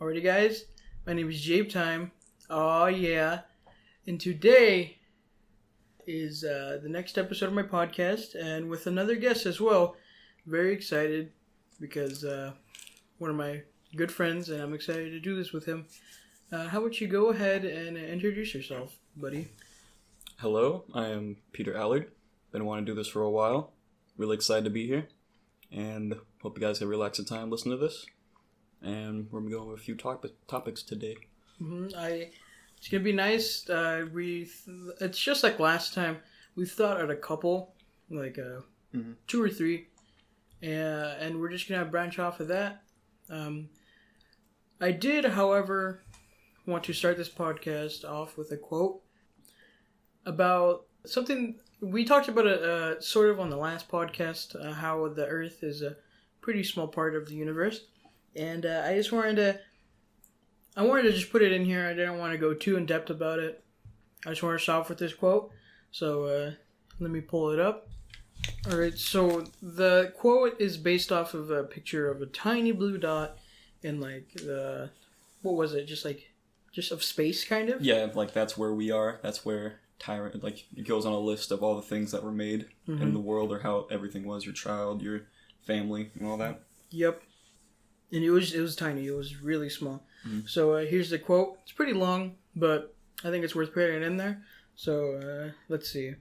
Alrighty, guys. My name is Jabetime. Oh, yeah. And today is the next episode of my podcast, and with another guest as well. Very excited because one of my good friends, and I'm excited to do this with him. How about you go ahead and introduce yourself, buddy? Hello, I am Peter Allard. Been wanting to do this for a while. Really excited to be here. And hope you guys have relaxed time listening to this. And we're going to go over a few topics today. It's going to be nice. It's just like last time. We've thought out a couple, like 2 or 3. And we're just going to branch off of that. I did, however, want to start this podcast off with a quote about something we talked about it sort of on the last podcast, how the Earth is a pretty small part of the universe, and I just wanted to just put it in here. I didn't want to go too in depth about it. I just want to start off with this quote. So let me pull it up. All right. So the quote is based off of a picture of a tiny blue dot in what was it? Just of space, kind of. Yeah, like that's where we are. That's where Tyrant, like, it goes on a list of all the things that were made in the world, or how everything was, your child, your family, and all that. Yep. And it was tiny. It was really small. So here's the quote. It's pretty long, but I think it's worth putting it in there. So let's see.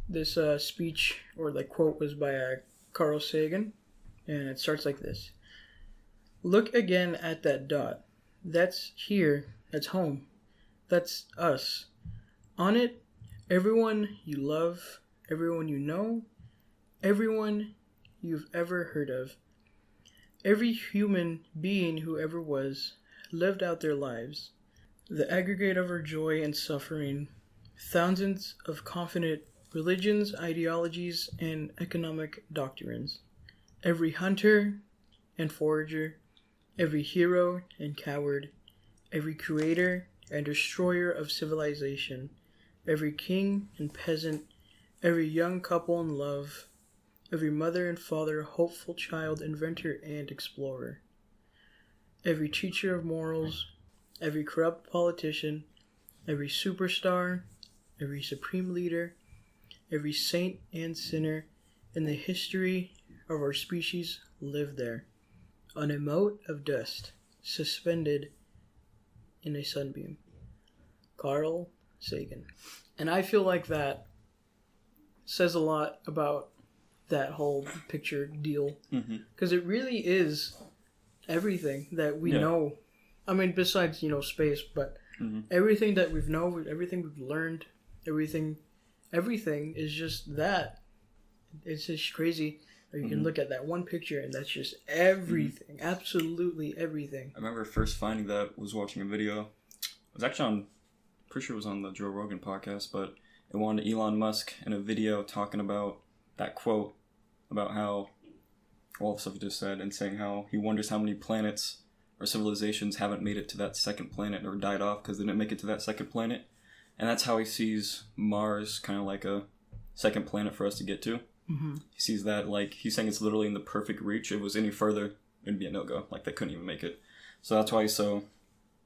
This speech or quote was by Carl Sagan, and it starts like this. Look again at that dot. That's here. That's home. That's us. On it, everyone you love, everyone you know, everyone you've ever heard of. Every human being who ever was lived out their lives. The aggregate of our joy and suffering. Thousands of confident religions, ideologies, and economic doctrines. Every hunter and forager. Every hero and coward. Every creator and destroyer of civilization. Every king and peasant, every young couple in love, every mother and father, hopeful child, inventor, and explorer. Every teacher of morals, every corrupt politician, every superstar, every supreme leader, every saint and sinner in the history of our species lived there, on a mote of dust, suspended in a sunbeam. Carl Sagan. And I feel like that says a lot about that whole picture deal. Because it really is everything that we know. I mean, besides, space, but everything that we've known, everything we've learned, everything is just that. It's just crazy. Or you can look at that one picture and that's just everything. Absolutely everything. I remember first finding that was watching a video. It was actually pretty sure it was on the Joe Rogan podcast, but it wanted Elon Musk in a video talking about that quote about how all the stuff he just said, and saying how he wonders how many planets or civilizations haven't made it to that second planet or died off because they didn't make it to that second planet. And that's how he sees Mars kind of like a second planet for us to get to. He sees that, he's saying it's literally in the perfect reach. If it was any further, it'd be a no-go. They couldn't even make it. So that's why he's so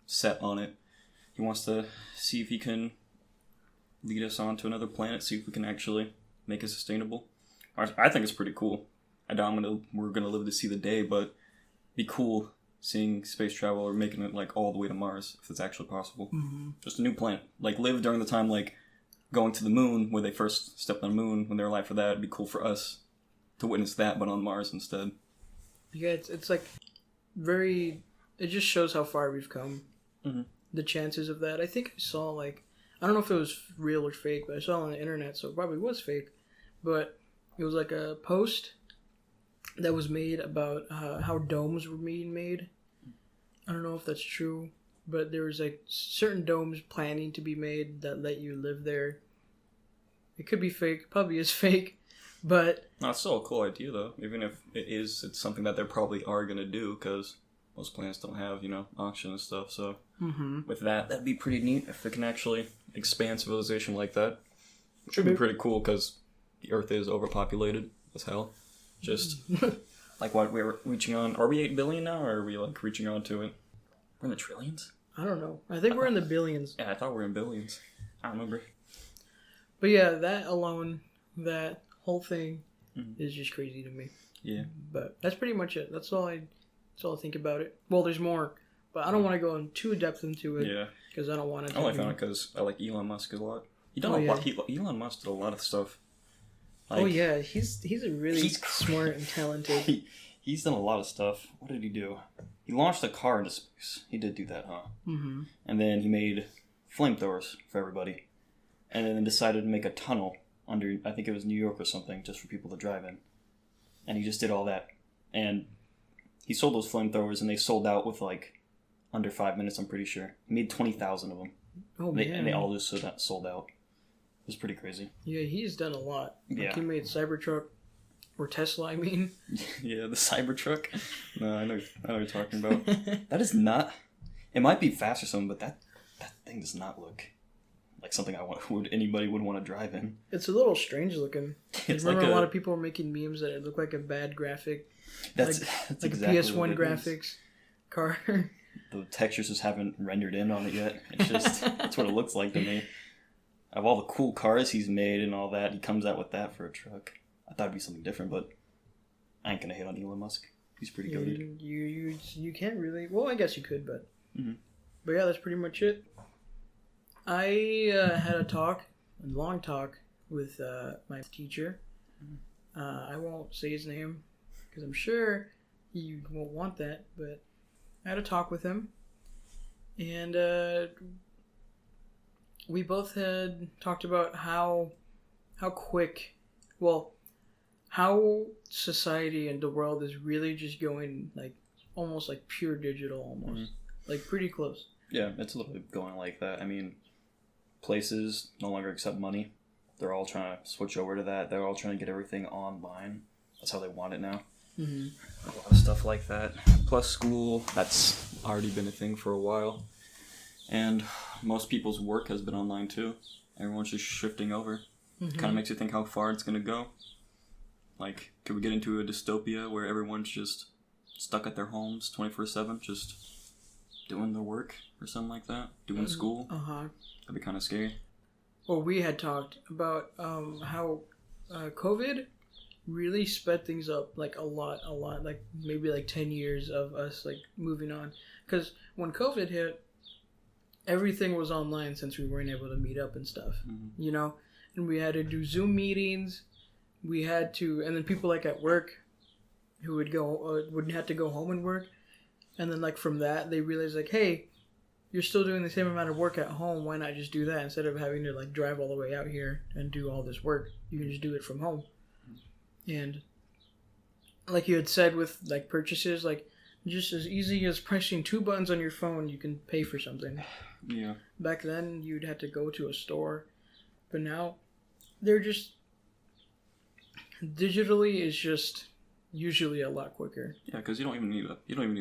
set on it. He wants to see if he can lead us on to another planet, see if we can actually make it sustainable. I think it's pretty cool. I doubt we're going to live to see the day, but it'd be cool seeing space travel or making it all the way to Mars, if it's actually possible. Just a new planet. Live during the time going to the moon, where they first stepped on the moon, when they were alive for that. It'd be cool for us to witness that, but on Mars instead. Yeah, it's it just shows how far we've come. The chances of that. I think I saw I don't know if it was real or fake, but I saw it on the internet, so it probably was fake. But it was a post that was made about how domes were being made. I don't know if that's true, but there was certain domes planning to be made that let you live there. It could be fake, probably is fake, but... No, it's still a cool idea though, even if it's something that they probably are going to do, because most planets don't have, oxygen and stuff, so with that'd be pretty neat if they can actually expand civilization like that. It should be pretty cool, because the Earth is overpopulated as hell. Just, what we're reaching on, are we 8 billion now, or are we, reaching on to it? We're in the trillions? I don't know. I think we're in the billions. Yeah, I thought we were in billions. I don't remember. But yeah, that alone, that whole thing is just crazy to me. Yeah. But that's pretty much it. That's all I think about it. Well, there's more, but I don't want to go in too depth into it. Yeah. Because I don't want to. I only found it because I like Elon Musk a lot. He done lot. Elon Musk did a lot of stuff. Like, yeah, he's a really smart and talented. He's done a lot of stuff. What did he do? He launched a car into space. He did do that, huh? Mm-hmm. And then he made flamethrowers for everybody. And then decided to make a tunnel under, I think it was New York or something, just for people to drive in. And he just did all that. And he sold those flamethrowers, and they sold out with like under 5 minutes, I'm pretty sure. He made 20,000 of them. Oh, man. And they all just sold out. It was pretty crazy. Yeah, he's done a lot. Yeah. Like he made Cybertruck, or Tesla, I mean. Yeah, the Cybertruck. No, I know what you're talking about. That is not... It might be fast or something, but that thing does not look like something anybody would want to drive in. It's a little strange looking. I remember a lot of people were making memes that it looked like a bad graphic. That's exactly PS1 graphics car. The textures just haven't rendered in on it yet. It's just... That's what it looks like to me. Of all the cool cars he's made and all that, he comes out with that for a truck. I thought it'd be something different, but I ain't gonna hate on Elon Musk. He's pretty goated. You can't really... Well, I guess you could, but... Mm-hmm. But yeah, that's pretty much it. I had a long talk with my teacher. I won't say his name, because I'm sure he won't want that, but I had a talk with him. And we both had talked about how society and the world is really just going like almost like pure digital almost. Like pretty close. Yeah, it's a little bit going like that. I mean, places no longer accept money. They're all trying to switch over to that. They're all trying to get everything online. That's how they want it now. Mm-hmm. A lot of stuff like that. Plus school, that's already been a thing for a while. And most people's work has been online too. Everyone's just shifting over. Mm-hmm. Kind of makes you think how far it's going to go. Like, could we get into a dystopia where everyone's just stuck at their homes 24/7, just doing their work or something like that? Doing school? Uh-huh. That'd be kind of scary. Well, we had talked about how COVID really sped things up, like a lot. Like, maybe like 10 years of us, like, moving on. Because when COVID hit, everything was online since we weren't able to meet up and stuff, you know? And we had to do Zoom meetings. We had to, and then people like at work who would have to go home and work. And then like from that, they realized like, hey, you're still doing the same amount of work at home. Why not just do that instead of having to like drive all the way out here and do all this work? You can just do it from home. And like you had said with like purchases, like just as easy as pressing 2 buttons on your phone, you can pay for something. Yeah. Back then, you'd have to go to a store. But now, they're just... Digitally is just usually a lot quicker. Yeah, because you don't even need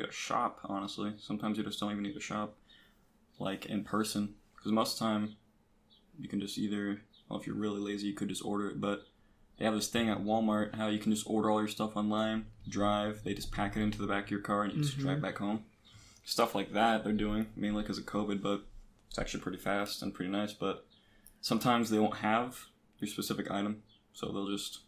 a shop, honestly. Sometimes you just don't even need a shop, like, in person. Because most of the time, you can just either... Well, if you're really lazy, you could just order it. But they have this thing at Walmart, how you can just order all your stuff online, drive, they just pack it into the back of your car, and you just drive back home. Stuff like that they're doing, mainly because of COVID, but it's actually pretty fast and pretty nice. But sometimes they won't have your specific item, so they'll just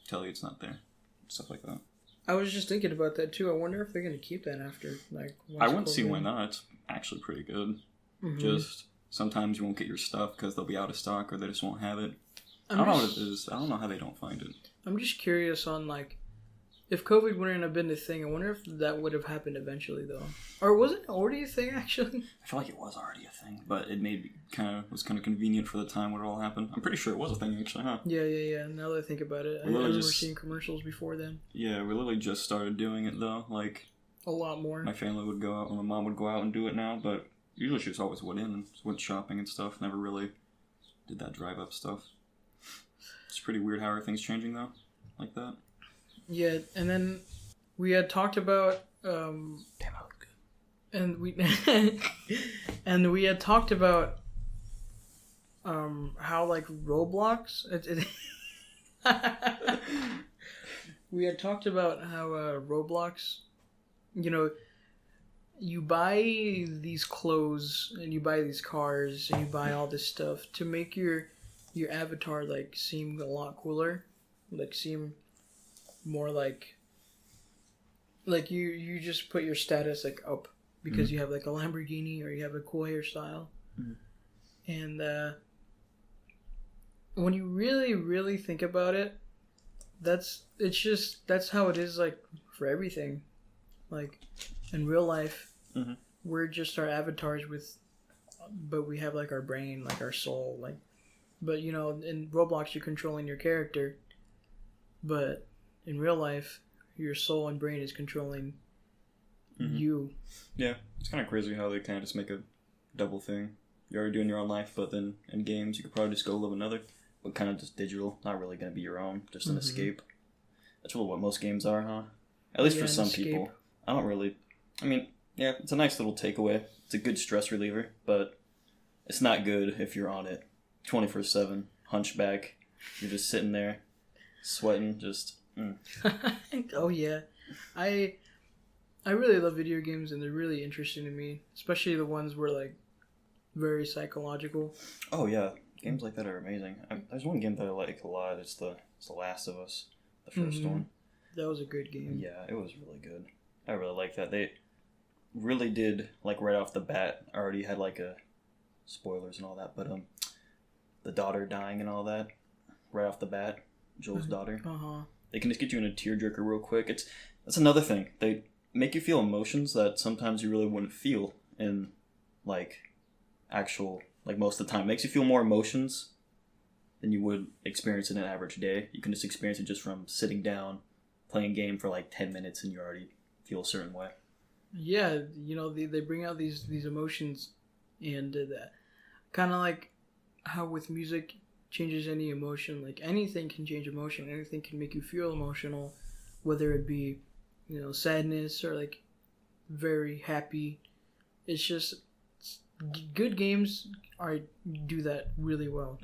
tell you it's not there. Stuff like that. I was just thinking about that too. I wonder if they're going to keep that after, like... I wouldn't see why not. It's actually pretty good. Just sometimes you won't get your stuff because they'll be out of stock or they just won't have it. I don't know what it is. I don't know how they don't find it. I'm just curious on, like, if COVID wouldn't have been the thing, I wonder if that would have happened eventually, though. Or was it already a thing, actually? I feel like it was already a thing, but it was kind of convenient for the time when it all happened. I'm pretty sure it was a thing, actually, huh? Yeah. Now that I think about it, I remember seeing commercials before then. Yeah, we literally just started doing it, though. Like, a lot more. My family would go out, or my mom would go out and do it now, but usually she just always went in and went shopping and stuff. Never really did that drive-up stuff. It's pretty weird how everything's changing, though, like that. Yeah, and then we had talked about... Damn, I look good. And we had talked about how, like, Roblox... We had talked about how Roblox, you know, you buy these clothes and you buy these cars and you buy all this stuff to make your avatar like seem a lot cooler, like seem more like you just put your status like up because you have like a Lamborghini or you have a cool hairstyle. And when you really think about it, that's how it is like for everything. Like in real life, we're just our avatars but we have like our brain, like our soul, like. But you know, in Roblox, you're controlling your character, but in real life, your soul and brain is controlling you. Yeah, it's kind of crazy how they kind of just make a double thing. You're already doing your own life, but then in games, you could probably just go live another, but kind of just digital, not really going to be your own, just an escape. That's really what most games are, huh? At least for some people. I don't really. I mean, yeah, it's a nice little takeaway. It's a good stress reliever, but it's not good if you're on it 24/7, hunchback. You're just sitting there, sweating, just. Oh yeah, I really love video games and they're really interesting to me, especially the ones where like very psychological. Oh yeah, games like that are amazing. There's one game that I like a lot. It's the Last of Us, the first one. That was a good game. Yeah, it was really good. I really like that. They really did like right off the bat. Already had like a spoilers and all that, but the daughter dying and all that right off the bat. Joel's daughter. They can just get you in a tearjerker real quick. That's another thing. They make you feel emotions that sometimes you really wouldn't feel in like actual like most of the time. It makes you feel more emotions than you would experience in an average day. You can just experience it just from sitting down, playing a game for like 10 minutes, and you already feel a certain way. Yeah, you know they bring out these emotions, and that kind of like how with music changes any emotion. Like anything can change emotion. Anything can make you feel emotional, whether it be, you know, sadness or like very happy. It's just good games do that really well.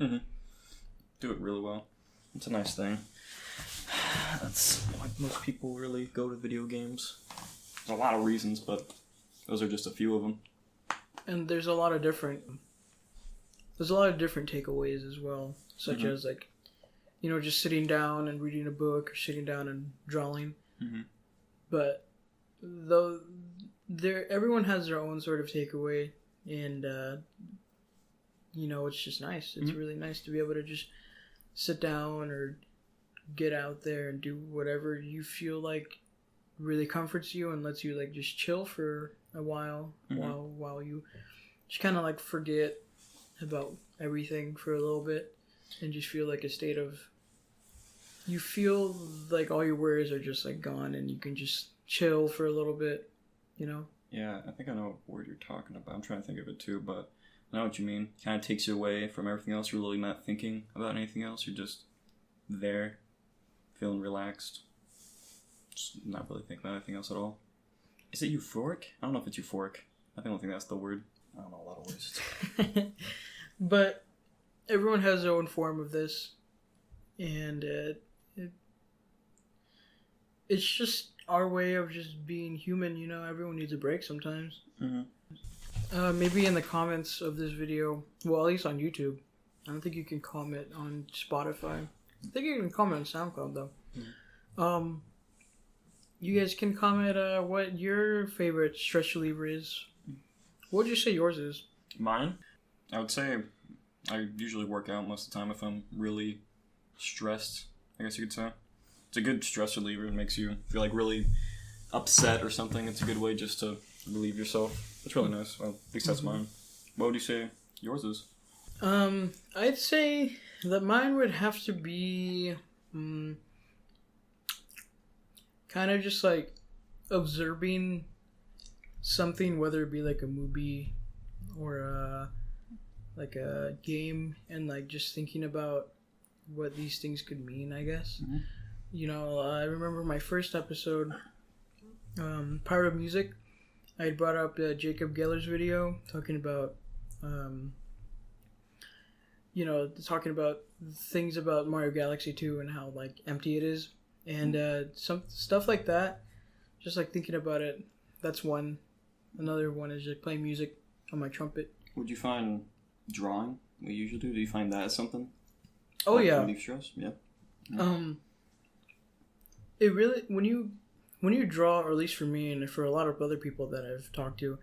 Do it really well. It's a nice thing. That's why most people really go to video games. There's a lot of reasons, but those are just a few of them. And there's a lot of different takeaways as well, such as like, you know, just sitting down and reading a book or sitting down and drawing. But though everyone has their own sort of takeaway, and you know, it's just nice. It's really nice to be able to just sit down or get out there and do whatever you feel like really comforts you and lets you like just chill for a while while you just kind of like forget about everything for a little bit and just feel like a state of, you feel like all your worries are just like gone and you can just chill for a little bit, you know? Yeah, I think I know what word you're talking about. I'm trying to think of it too, but I know what you mean. Kind of takes you away from everything else. You're really not thinking about anything else. You're just there, feeling relaxed. Just not really thinking about anything else at all. Is it euphoric? I don't know if it's euphoric. I don't think that's the word. I don't know a lot of words. But everyone has their own form of this, and it's just our way of just being human, you know. Everyone needs a break sometimes. Maybe in the comments of this video, well, at least on YouTube. I don't think you can comment on Spotify. I think you can comment on SoundCloud though. You guys can comment what your favorite stress reliever is. What would you say yours is? Mine? I would say I usually work out most of the time if I'm really stressed, I guess you could say. It's a good stress reliever. It makes you feel like really upset or something. It's a good way just to relieve yourself. It's really nice. Well, at least that's mine. What would you say yours is? I'd say that mine would have to be kind of just like observing something, whether it be like a movie or like a game, and like just thinking about what these things could mean, I guess. You know, I remember my first episode, Power of Music, I had brought up Jacob Geller's video talking about you know, talking about things about Mario Galaxy 2 and how like empty it is, and some stuff like that. Just like thinking about it, that's one Another one is just playing music on my trumpet. Would you find drawing, what you usually do you find that as something? Oh, like yeah. Relief stress? Yeah. It really, when you draw, or at least for me and for a lot of other people that I've talked to,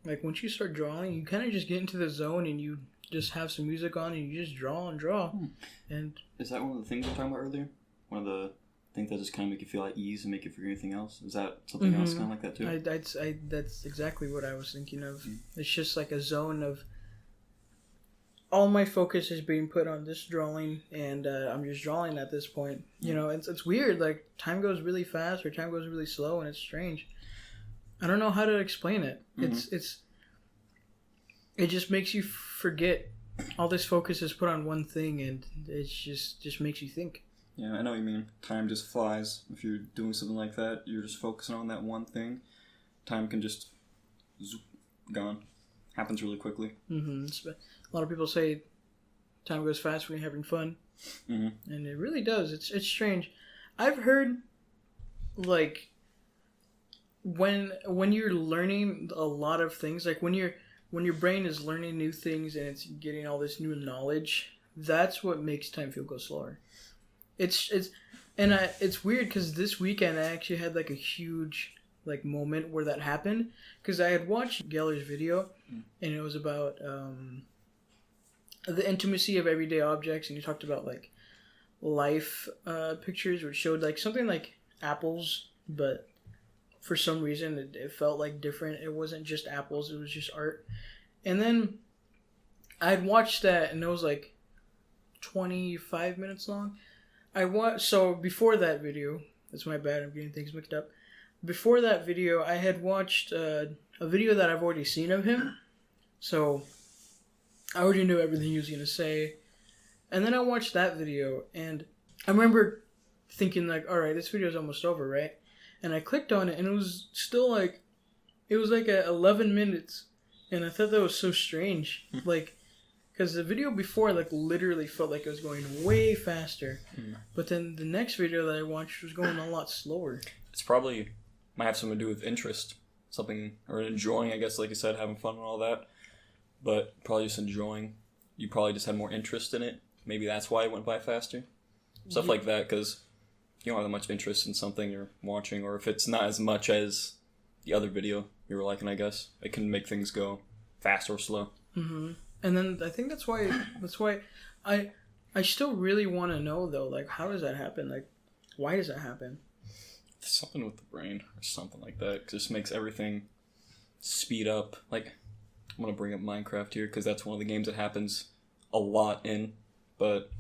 like once you start drawing, you kind of just get into the zone and you just have some music on and you just draw and draw. And is that one of the things we were talking about earlier? One of the things that just kind of make you feel at ease and make you forget anything else? Is that something else kind of like that too? That's exactly what I was thinking of. It's just like a zone of all my focus is being put on this drawing, and I'm just drawing at this point. You know, it's weird. Like time goes really fast or time goes really slow, and it's strange. I don't know how to explain it. It just makes you forget. All this focus is put on one thing, and it just makes you think. Yeah, I know what you mean. Time just flies. If you're doing something like that, you're just focusing on that one thing. Time can just zoop, gone. Happens really quickly. A lot of people say time goes fast when you're having fun, and it really does. It's strange. I've heard like when you're learning a lot of things, like when your brain is learning new things and it's getting all this new knowledge, that's what makes time feel go slower. It's weird because this weekend I actually had like a huge like moment where that happened because I had watched Geller's video and it was about the intimacy of everyday objects, and he talked about like life pictures which showed like something like apples, but for some reason it felt like different. It wasn't just apples, it was just art. And then I had watched that and it was like 25 minutes long. So before that video, that's my bad, I'm getting things mixed up. Before that video, I had watched a video that I've already seen of him. So I already knew everything he was going to say. And then I watched that video, and I remember thinking, like, alright, this video is almost over, right? And I clicked on it, and it was still like, it was like at 11 minutes. And I thought that was so strange. Like, because the video before, like, literally felt like it was going way faster. But then the next video that I watched was going a lot slower. It's probably, might have something to do with interest. Something, or enjoying, I guess, like you said, having fun and all that. But probably just enjoying. You probably just had more interest in it. Maybe that's why it went by faster. Stuff like that, because you don't have that much interest in something you're watching, or if it's not as much as the other video you were liking, I guess, it can make things go fast or slow. And then I think that's why I still really want to know, though, like, how does that happen? Like, why does that happen? Something with the brain or something like that. It just makes everything speed up. Like, I'm going to bring up Minecraft here because that's one of the games that happens a lot in. But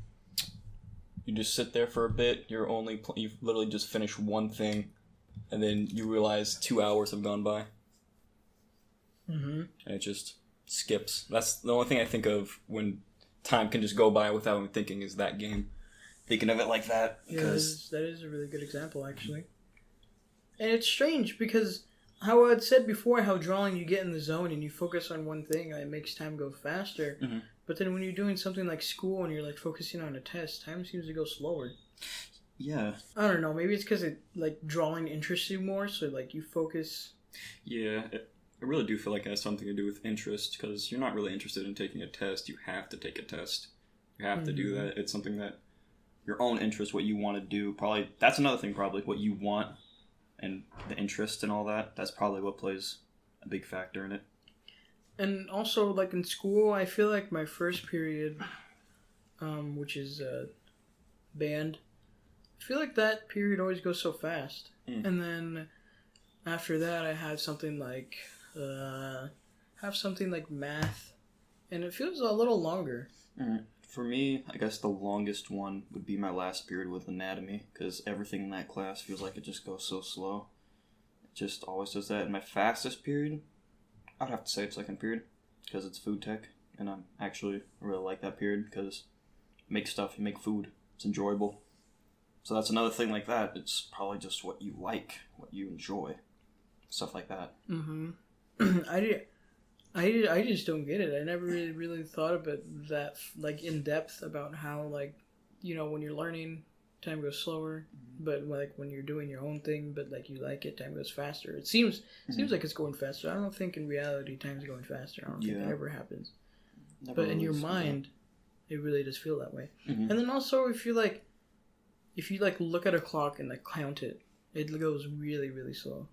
you just sit there for a bit. You've literally just finished one thing, and then you realize 2 hours have gone by. And it just skips. That's the only thing I think of when time can just go by without me thinking is that game. Thinking of it like that. Yeah, that is a really good example, actually. And it's strange because how I had said before, how drawing you get in the zone and you focus on one thing, it makes time go faster. But then when you're doing something like school and you're like focusing on a test, time seems to go slower. Yeah. I don't know. Maybe it's because drawing interests you more, so like you focus. Yeah, I really do feel like it has something to do with interest because you're not really interested in taking a test. You have to take a test. You have to do that. It's something that your own interest, what you want to do. Probably that's another thing. Probably what you want and the interest and all that. That's probably what plays a big factor in it. And also, like in school, I feel like my first period, which is band, I feel like that period always goes so fast. And then after that, I have something like math, and it feels a little longer. For me, I guess the longest one would be my last period with anatomy, because everything in that class feels like it just goes so slow. It just always does that. And my fastest period, I'd have to say it's second period, because it's food tech, and I really like that period, because you make stuff, you make food, it's enjoyable. So that's another thing like that. It's probably just what you like, what you enjoy, stuff like that. I just don't get it. I never really thought about that, like, in depth about how, like, you know, when you're learning time goes slower. But like when you're doing your own thing, but like you like it, time goes faster. It seems like it's going faster. I don't think in reality time's going faster. I don't think that ever happens. Never but in your mind, it really does feel that way. And then also if you look at a clock and like count it, it goes really, really slow.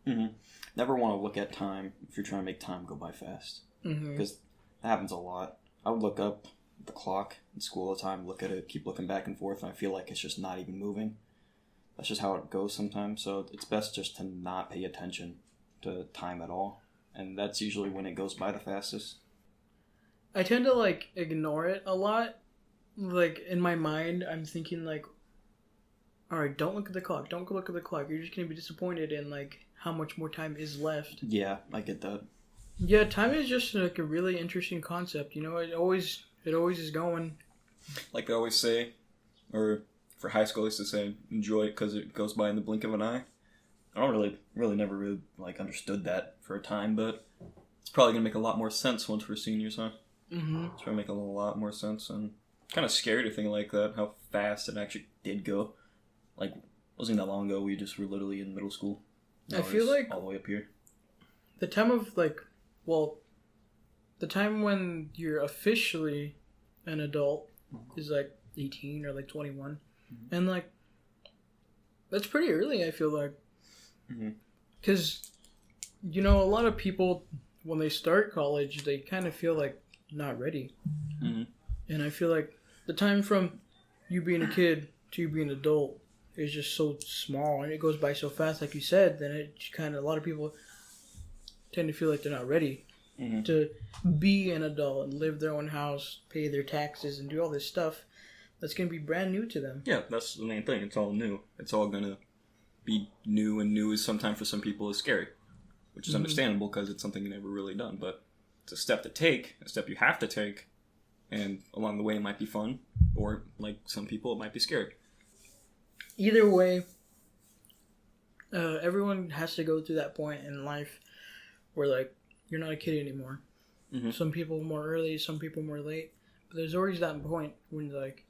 Never want to look at time if you're trying to make time go by fast. Because that happens a lot. I would look up the clock in school all the time, look at it, keep looking back and forth, and I feel like it's just not even moving. That's just how it goes sometimes. So it's best just to not pay attention to time at all. And that's usually when it goes by the fastest. I tend to like ignore it a lot. Like in my mind, I'm thinking like, all right, don't look at the clock. Don't look at the clock. You're just going to be disappointed in like how much more time is left. Yeah, I get that. Yeah, time is just like a really interesting concept. You know, it always is going. Like they always say, or for high school, they used to say, enjoy it because it goes by in the blink of an eye. I don't really never like understood that for a time, but it's probably gonna make a lot more sense once we're seniors, huh? It's gonna make a lot more sense, and kind of scary to think like that, how fast it actually did go. Like, wasn't that long ago, we just were literally in middle school. Now I feel like all the way up here. The time of the time when you're officially an adult is like 18 or like 21. And like, that's pretty early, I feel like. Because, you know, a lot of people, when they start college, they kind of feel like not ready. And I feel like the time from you being a kid to you being an adult is just so small, and it goes by so fast, like you said, then it kind of, a lot of people tend to feel like they're not ready to be an adult and live their own house, pay their taxes, and do all this stuff that's going to be brand new to them. Yeah, that's the main thing. It's all new. It's all going to be new, and new is sometimes for some people is scary, which is understandable because it's something you've never really done. But it's a step to take, a step you have to take, and along the way it might be fun, or like some people it might be scary. Either way, everyone has to go through that point in life where like you're not a kid anymore. Some people more early, some people more late, but there's always that point when you're like,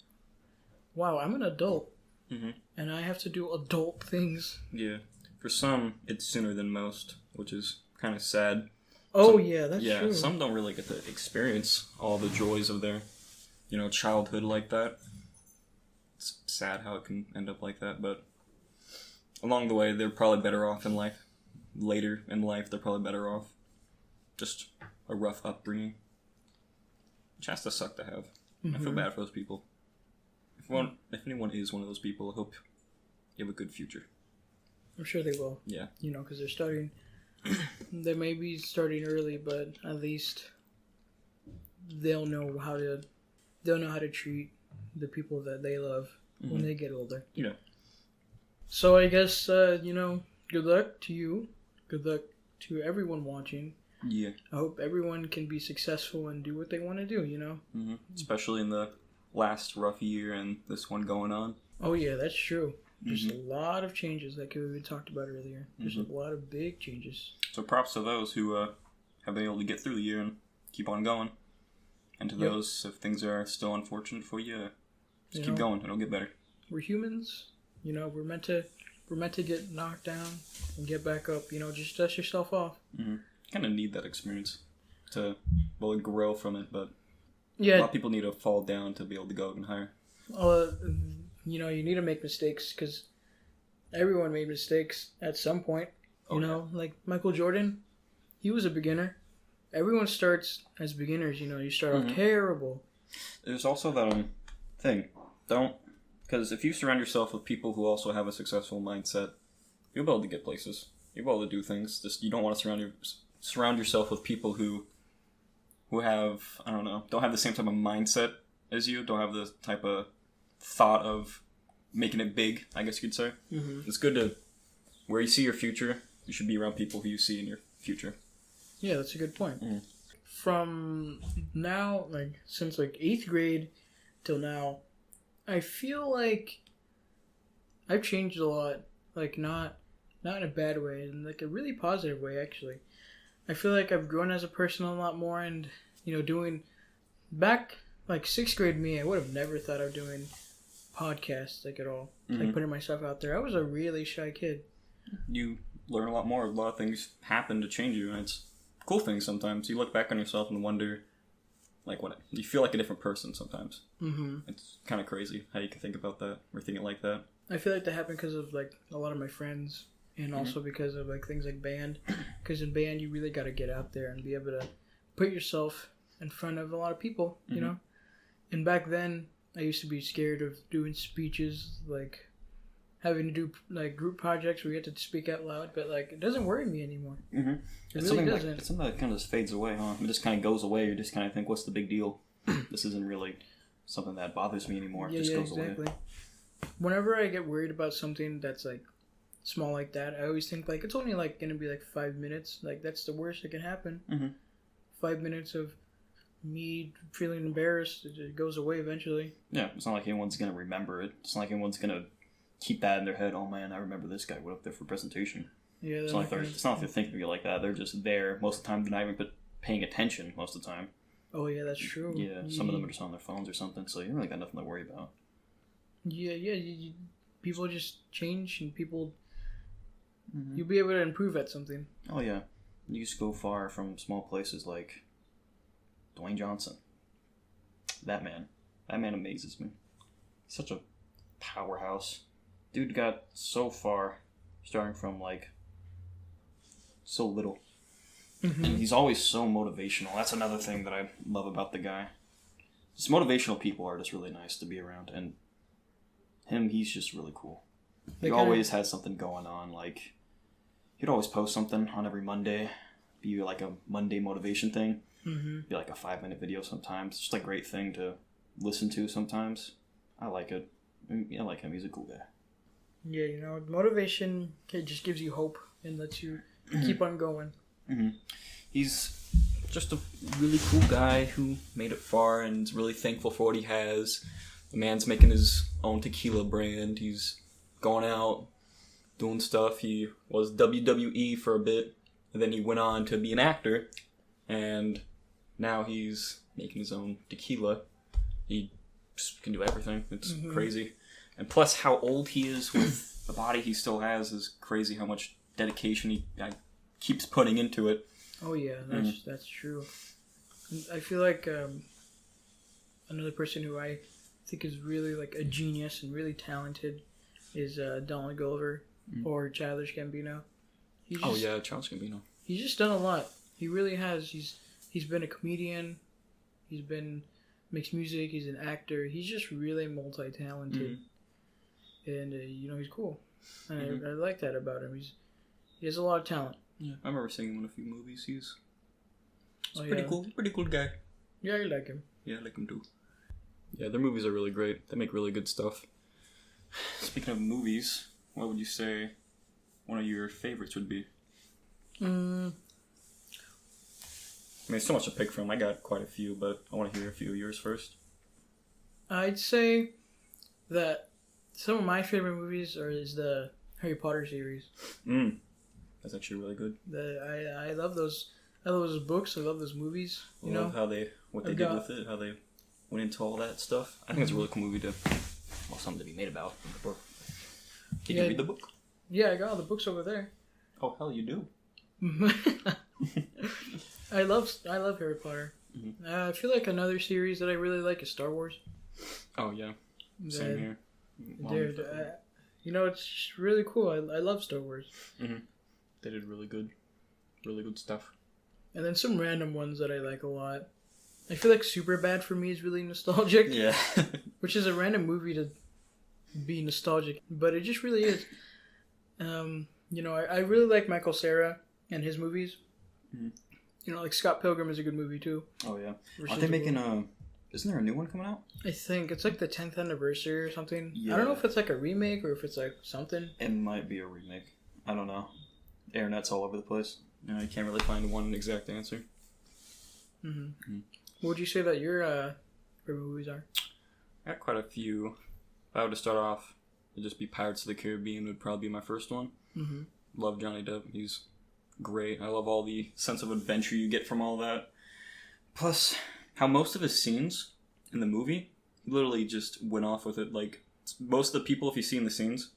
wow, I'm an adult, and I have to do adult things. Yeah. For some, it's sooner than most, which is kind of sad. Oh, yeah, that's true. Yeah, some don't really get to experience all the joys of their, childhood like that. It's sad how it can end up like that, but along the way, they're probably better off in life. Later in life, they're probably better off. Just a rough upbringing. Which has to suck to have. I feel bad for those people. If anyone is one of those people, I hope you have a good future. I'm sure they will. Yeah. You know, because they're starting... they may be starting early, but at least they'll know how to treat the people that they love when they get older. Yeah. So I guess, good luck to you. Good luck to everyone watching. Yeah. I hope everyone can be successful and do what they want to do, Especially in the last rough year and this one going on. Oh, yeah, that's true. There's a lot of changes like we talked about earlier. There's a lot of big changes. So props to those who have been able to get through the year and keep on going. And to those, if things are still unfortunate for you, just keep going. It'll get better. We're humans. We're meant to get knocked down and get back up. Just dust yourself off. Kind of need that experience to, grow from it. But a yeah, lot of people need to fall down to be able to go even higher. You need to make mistakes because everyone made mistakes at some point. Like Michael Jordan, he was a beginner. Everyone starts as beginners. You start off terrible. There's also that thing. Because if you surround yourself with people who also have a successful mindset, you'll be able to get places. You'll be able to do things. Just you don't want to surround yourself with people who have, don't have the same type of mindset as you, don't have the type of thought of making it big, I guess you could say. It's good to, where you see your future, you should be around people who you see in your future. Yeah, that's a good point. From now, since 8th grade till now, I feel like I've changed a lot. Not in a bad way, in a really positive way, actually. I feel like I've grown as a person a lot more, and, doing, back, 6th grade me, I would have never thought of doing podcasts like at all. Like putting myself out there. I was a really shy kid. You learn a lot more. A lot of things happen to change you, and it's cool things sometimes. You look back on yourself and wonder, like, what you feel like a different person sometimes. It's kind of crazy how you can think about that or think it like that. I feel like that happened because of like a lot of my friends, and also because of like things like band. Because in band, you really got to get out there and be able to put yourself in front of a lot of people, you know. And back then, I used to be scared of doing speeches, like having to do like group projects where you have to speak out loud. But like, it doesn't worry me anymore. It really doesn't. It's something that kind of just fades away, huh? It just kind of goes away. You just kind of think, "What's the big deal? This isn't really something that bothers me anymore." It just goes away. Whenever I get worried about something that's like small like that, I always think like it's only like gonna be like 5 minutes. Like that's the worst that can happen. 5 minutes of me feeling embarrassed, it goes away eventually. Yeah, it's not like anyone's gonna remember it. It's not like anyone's gonna keep that in their head. Oh man, I remember this guy went up there for presentation. Yeah, it's not like they're thinking of you like that. They're just there most of the time. They're not even paying attention most of the time. Oh yeah, that's true. Yeah, some of them are just on their phones or something, so you really got nothing to worry about. Yeah. People just change, and people you'll be able to improve at something. Oh yeah, you just go far from small places like Dwayne Johnson. That man amazes me. He's such a powerhouse. Dude got so far, starting from like so little. And he's always so motivational. That's another thing that I love about the guy. Just motivational people are just really nice to be around, and he's just really cool. He always has something going on. Like, he'd always post something on every Monday. Be like a Monday motivation thing. Be like a 5-minute video sometimes. It's just a great thing to listen to sometimes. I like it. I like him. He's a cool guy. Yeah, you know, motivation, it just gives you hope and lets you keep on going. He's just a really cool guy who made it far and is really thankful for what he has. The man's making his own tequila brand. He's going out, doing stuff. He was WWE for a bit, and then he went on to be an actor, and now he's making his own tequila. He just can do everything. It's crazy. And plus, how old he is with the body he still has is crazy. How much dedication he keeps putting into it. Oh yeah, that's true. I feel like another person who I think is really like a genius and really talented is Donald Glover or Childish Gambino. Childish Gambino. He's just done a lot. He really has. He's been a comedian. He's makes music. He's an actor. He's just really multi-talented, and you know, he's cool. And I like that about him. He has a lot of talent. Yeah, I remember seeing him in a few movies. He's pretty cool. Pretty cool guy. Yeah, I like him. Yeah, I like him too. Yeah, their movies are really great. They make really good stuff. Speaking of movies, what would you say one of your favorites would be? I mean, there's so much to pick from. I got quite a few, but I want to hear a few of yours first. I'd say that some of my favorite movies is the Harry Potter series. That's actually really good. I love those. I love those books. I love those movies. You know how they did with it, how they went into all that stuff. I think it's a really cool movie something to be made about. Did you read the book? Yeah, I got all the books over there. Oh hell, you do. I love Harry Potter. I feel like another series that I really like is Star Wars. Oh yeah, same here. Dude, you know, it's just really cool. I love Star Wars. They did really good stuff. And then some random ones that I like a lot. I feel like Superbad for me is really nostalgic. Yeah. Which is a random movie to be nostalgic, but it just really is. You know, I really like Michael Cera and his movies. You know, like Scott Pilgrim is a good movie too. Oh yeah. Aren't they making isn't there a new one coming out? I think it's like the 10th anniversary or something. Yeah. I don't know if it's like a remake or if it's like something. It might be a remake. I don't know. Internet's all over the place. You can't really find one exact answer. What would you say that your favorite movies are? I got quite a few. If I were to start off, it'd just be Pirates of the Caribbean would probably be my first one. Love Johnny Depp. He's great. I love all the sense of adventure you get from all that. Plus, how most of his scenes in the movie, he literally just went off with it like most of the people, if you see in the scenes,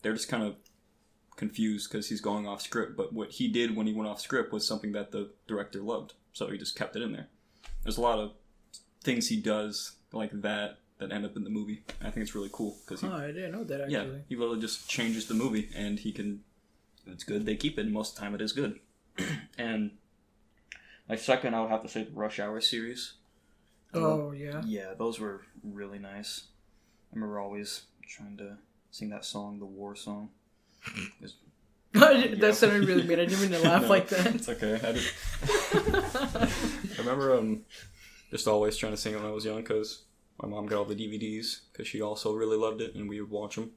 they're just kind of confused because he's going off script. But what he did when he went off script was something that the director loved, so he just kept it in there. There's a lot of things he does like that end up in the movie. I think it's really cool because I didn't know that actually. Yeah, he literally just changes the movie, and he can. If it's good, they keep it. And most of the time, it is good. And my second, I would have to say the Rush Hour series. Oh yeah. Yeah, those were really nice. I remember always trying to sing that song, the war song. That sounded really mean. I didn't mean to laugh like that. It's okay. I remember just always trying to sing it when I was young because my mom got all the DVDs because she also really loved it, and we would watch them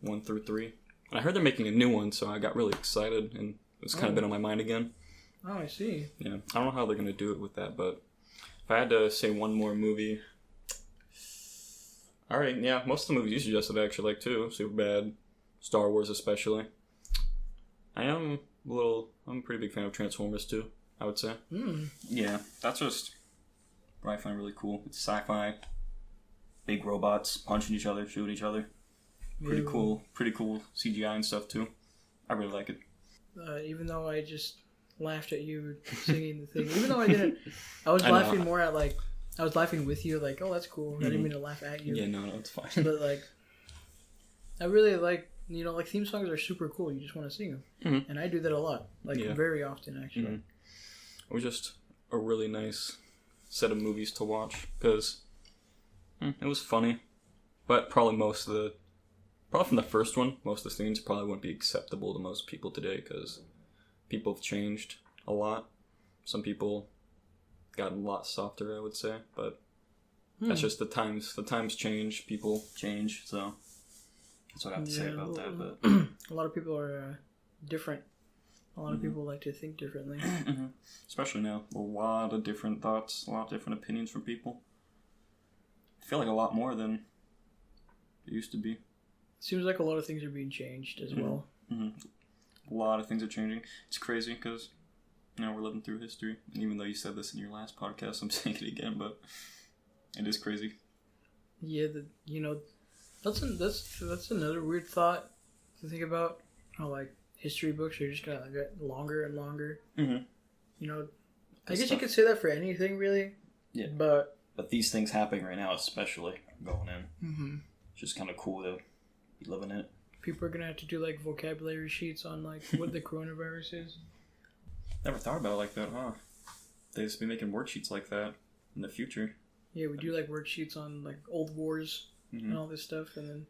1 through 3. And I heard they're making a new one, so I got really excited, and it's kind of been on my mind again. Oh, I see. Yeah, I don't know how they're gonna do it with that, but if I had to say one more movie. Alright, yeah, most of the movies you suggested I actually like too. Superbad, Star Wars especially. I'm a pretty big fan of Transformers too, I would say. Yeah, that's just what I find really cool. It's sci-fi, big robots punching each other, shooting each other. Pretty cool CGI and stuff too. I really like it. Even though I just laughed at you singing the thing. Even though I didn't, I was laughing more at like, I was laughing with you, like, oh, that's cool. I didn't mean to laugh at you. Yeah, no, it's fine. But like, I really like, like theme songs are super cool. You just want to sing them. Mm-hmm. And I do that a lot. Like, very often, actually. Mm-hmm. It was just a really nice set of movies to watch because it was funny. But probably from the first one, most of the scenes probably wouldn't be acceptable to most people today because people have changed a lot. Some people gotten a lot softer, I would say, but that's just the times. The times change, people change, so that's what I have to say about that. But a lot of people are different. A lot of people like to think differently. Especially now, a lot of different thoughts, a lot of different opinions from people. I feel like a lot more than it used to be. Seems like a lot of things are being changed as well. A lot of things are changing. It's crazy because we're living through history. And even though you said this in your last podcast, I'm saying it again, but it is crazy. Yeah, that's another weird thought to think about. How like history books are just gonna get longer and longer. I guess you could say that for anything, really. Yeah. But these things happening right now, especially going in, it's just kind of cool to be living it. People are gonna have to do like vocabulary sheets on like what the coronavirus is. Never thought about it like that, huh? They just be making worksheets like that in the future. Yeah, we do like worksheets on like old wars and all this stuff, and then.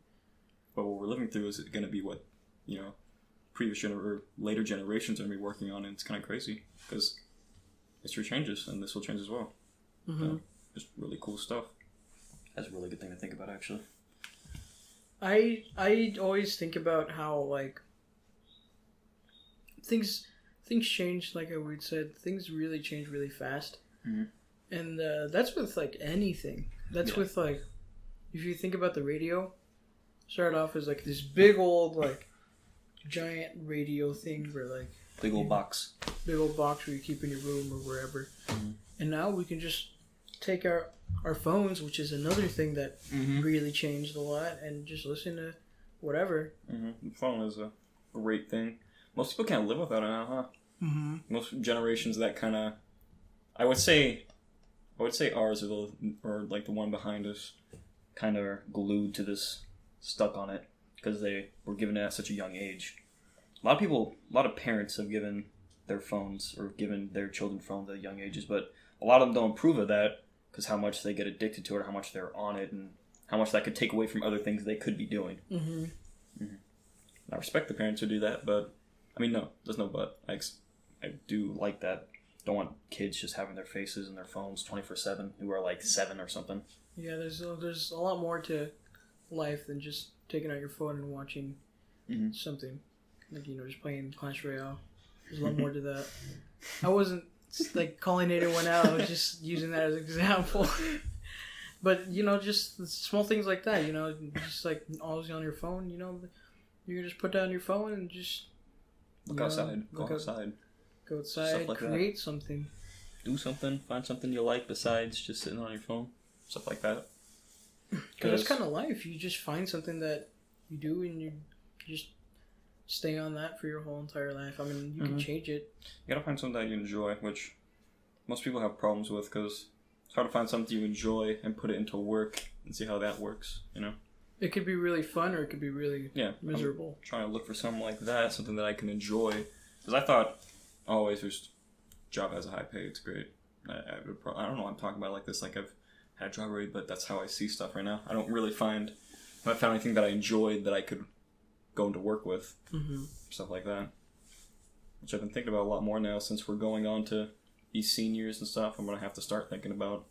But what we're living through is going to be what previous or later generations are going to be working on, and it's kind of crazy because history changes, and this will change as well. Just really cool stuff. That's a really good thing to think about, actually. I always think about how like things change, like we said, things really change really fast, and that's with like anything. That's with like if you think about the radio, started off as like this big old like giant radio thing where like big old box where you keep in your room or wherever, and now we can just take our phones, which is another thing that really changed a lot, and just listen to whatever. The phone is a great thing. Most people can't live without it now, huh? Most generations that kind of, I would say ours or like the one behind us, kind of are glued to this, stuck on it because they were given it at such a young age. A lot of parents have given their phones or given their children phones at young ages, but a lot of them don't approve of that because how much they get addicted to it, or how much they're on it, and how much that could take away from other things they could be doing. I respect the parents who do that, but I mean, no, there's no but. I do like that. Don't want kids just having their faces in their phones 24/7 who are like 7 or something. Yeah, there's a lot more to life than just taking out your phone and watching something. Like, just playing Clash Royale. There's a lot more to that. I wasn't like calling anyone out. I was just using that as an example. But, just small things like that, just like always on your phone, you can just put down your phone and just Go outside. Go outside. Go outside, like create something. Do something. Find something you like besides just sitting on your phone. Stuff like that. Because that's kind of life. You just find something that you do and you just stay on that for your whole entire life. I mean, you can change it. You gotta find something that you enjoy, which most people have problems with because it's hard to find something you enjoy and put it into work and see how that works, you know? It could be really fun or it could be really miserable. I'm trying to look for something like that, something that I can enjoy. Because I thought, always, there's job has a high pay, it's great. I don't know why I'm talking about it like this, like I've had a job already, but that's how I see stuff right now. I don't really haven't found anything that I enjoyed that I could go into work with. Stuff like that. Which I've been thinking about a lot more now since we're going on to be seniors and stuff. I'm going to have to start thinking about,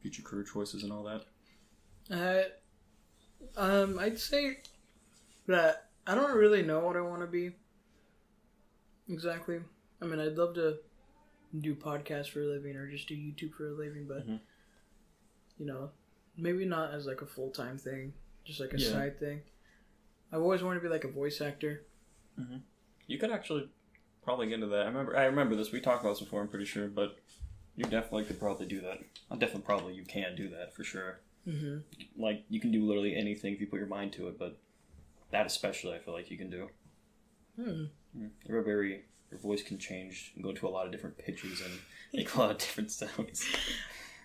future career choices and all that. I'd say that I don't really know what I want to be exactly. I mean, I'd love to do podcasts for a living or just do YouTube for a living, but maybe not as like a full-time thing, just like a side thing. I've always wanted to be like a voice actor. You could actually probably get into that. I remember this. We talked about this before, I'm pretty sure, but you definitely could probably do that. You can do that for sure. Like, you can do literally anything if you put your mind to it, but that especially I feel like you can do. Your voice can change and go to a lot of different pitches and make a lot of different sounds.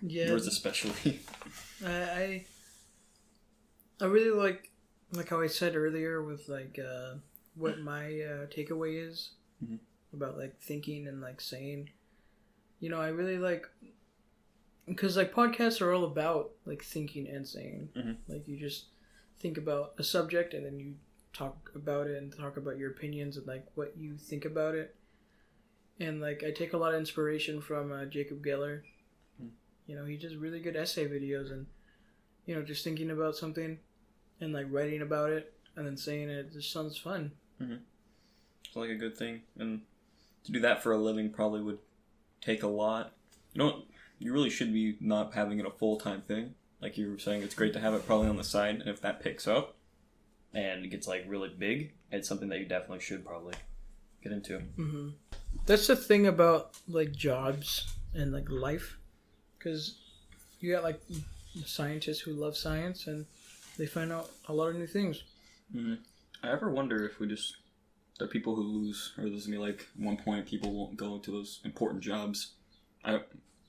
Yeah. Yours especially. I really like how I said earlier with like what my takeaway is about like thinking and like saying. I really like, because like podcasts are all about like thinking and saying. Like you just think about a subject and then you talk about it and talk about your opinions and like what you think about it. And like I take a lot of inspiration from Jacob Geller. He does really good essay videos and just thinking about something and like writing about it and then saying it. It just sounds fun. It's like a good thing, and to do that for a living probably would take a lot. You really should be not having it a full-time thing. Like you were saying, it's great to have it probably on the side, and if that picks up and it gets like really big, it's something that you definitely should probably get into. That's the thing about like jobs and like life, because you got like scientists who love science and they find out a lot of new things. I ever wonder if there are people who lose, or there's gonna be like at one point people won't go into those important jobs. I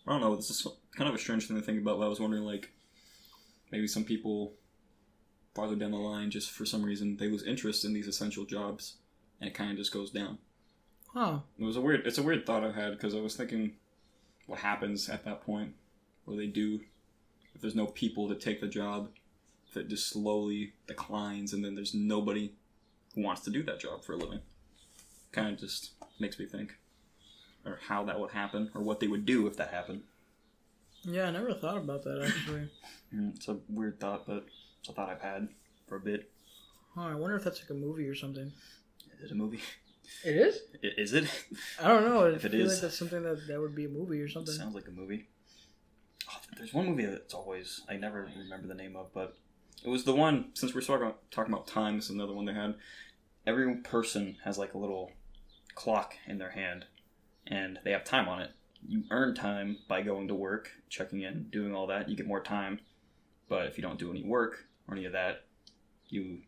don't know, this is kind of a strange thing to think about, but I was wondering like maybe some people farther down the line, just for some reason, they lose interest in these essential jobs and it kind of just goes down. It's a weird thought I had, because I was thinking what happens at that point, what do they do if there's no people to take the job, if it just slowly declines and then there's nobody who wants to do that job for a living. Kind of just makes me think, or how that would happen, or what they would do if that happened. Yeah, I never thought about that actually. It's a weird thought, but it's a thought I've had for a bit. I wonder if that's like a movie or something. Is it a movie? It is? Is it? I don't know. If it is, like that's something that would be a movie or something. It sounds like a movie. Oh, there's one movie that's always, I never remember the name of, but it was the one, since we're talking about time, this is another one they had. Every person has like a little clock in their hand, and they have time on it. You earn time by going to work, checking in, doing all that. You get more time, but if you don't do any work or any of that, you'll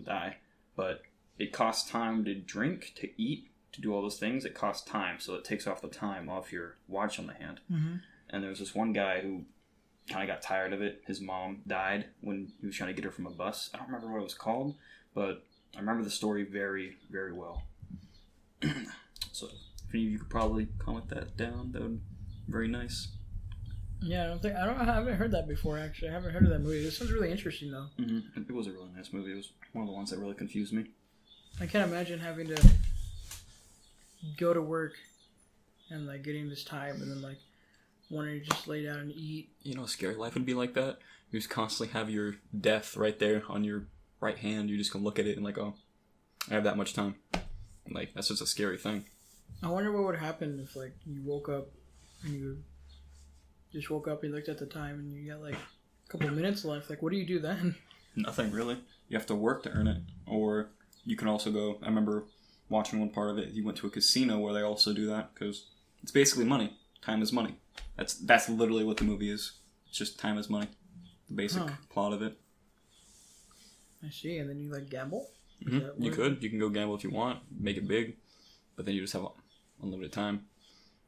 die. But it costs time to drink, to eat, to do all those things. It costs time, so it takes off the time off your watch on the hand. And there was this one guy who kind of got tired of it. His mom died when he was trying to get her from a bus. I don't remember what it was called, but I remember the story very, very well. So if any of you could probably comment that down, that would be very nice. Yeah, I haven't heard that before, actually. I haven't heard of that movie. This sounds really interesting, though. It was a really nice movie. It was one of the ones that really confused me. I can't imagine having to go to work and like getting this time and then like wanting to just lay down and eat. You know, a scary life would be like that. You just constantly have your death right there on your right hand. You just can look at it and like, oh, I have that much time. And, like, that's just a scary thing. I wonder what would happen if like you woke up and you just woke up and looked at the time and you got like a couple minutes left. Like, what do you do then? Nothing really. You have to work to earn it, or you can also go. I remember watching one part of it. You went to a casino where they also do that, because it's basically money. Time is money. That's literally what the movie is. It's just time is money. The basic plot of it. I see. And then you like gamble? Mm-hmm. You could. You can go gamble if you want, make it big, but then you just have unlimited time.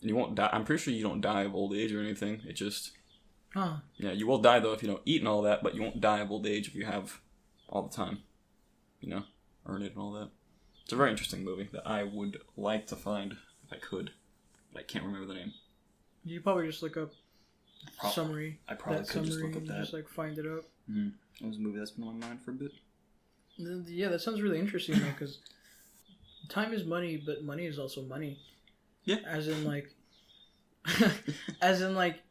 And you won't die. I'm pretty sure you don't die of old age or anything. It just... Yeah, you will die, though, if you don't eat and all that, but you won't die of old age if you have all the time. You know? Earn it and all that. It's a very interesting movie that I would like to find if I could, but I can't remember the name. You probably just look up summary. I probably could just look up that. Just like find it up. Mm-hmm. It was a movie that's been on my mind for a bit. Yeah, that sounds really interesting though, because time is money, but money is also money. Yeah. As in like,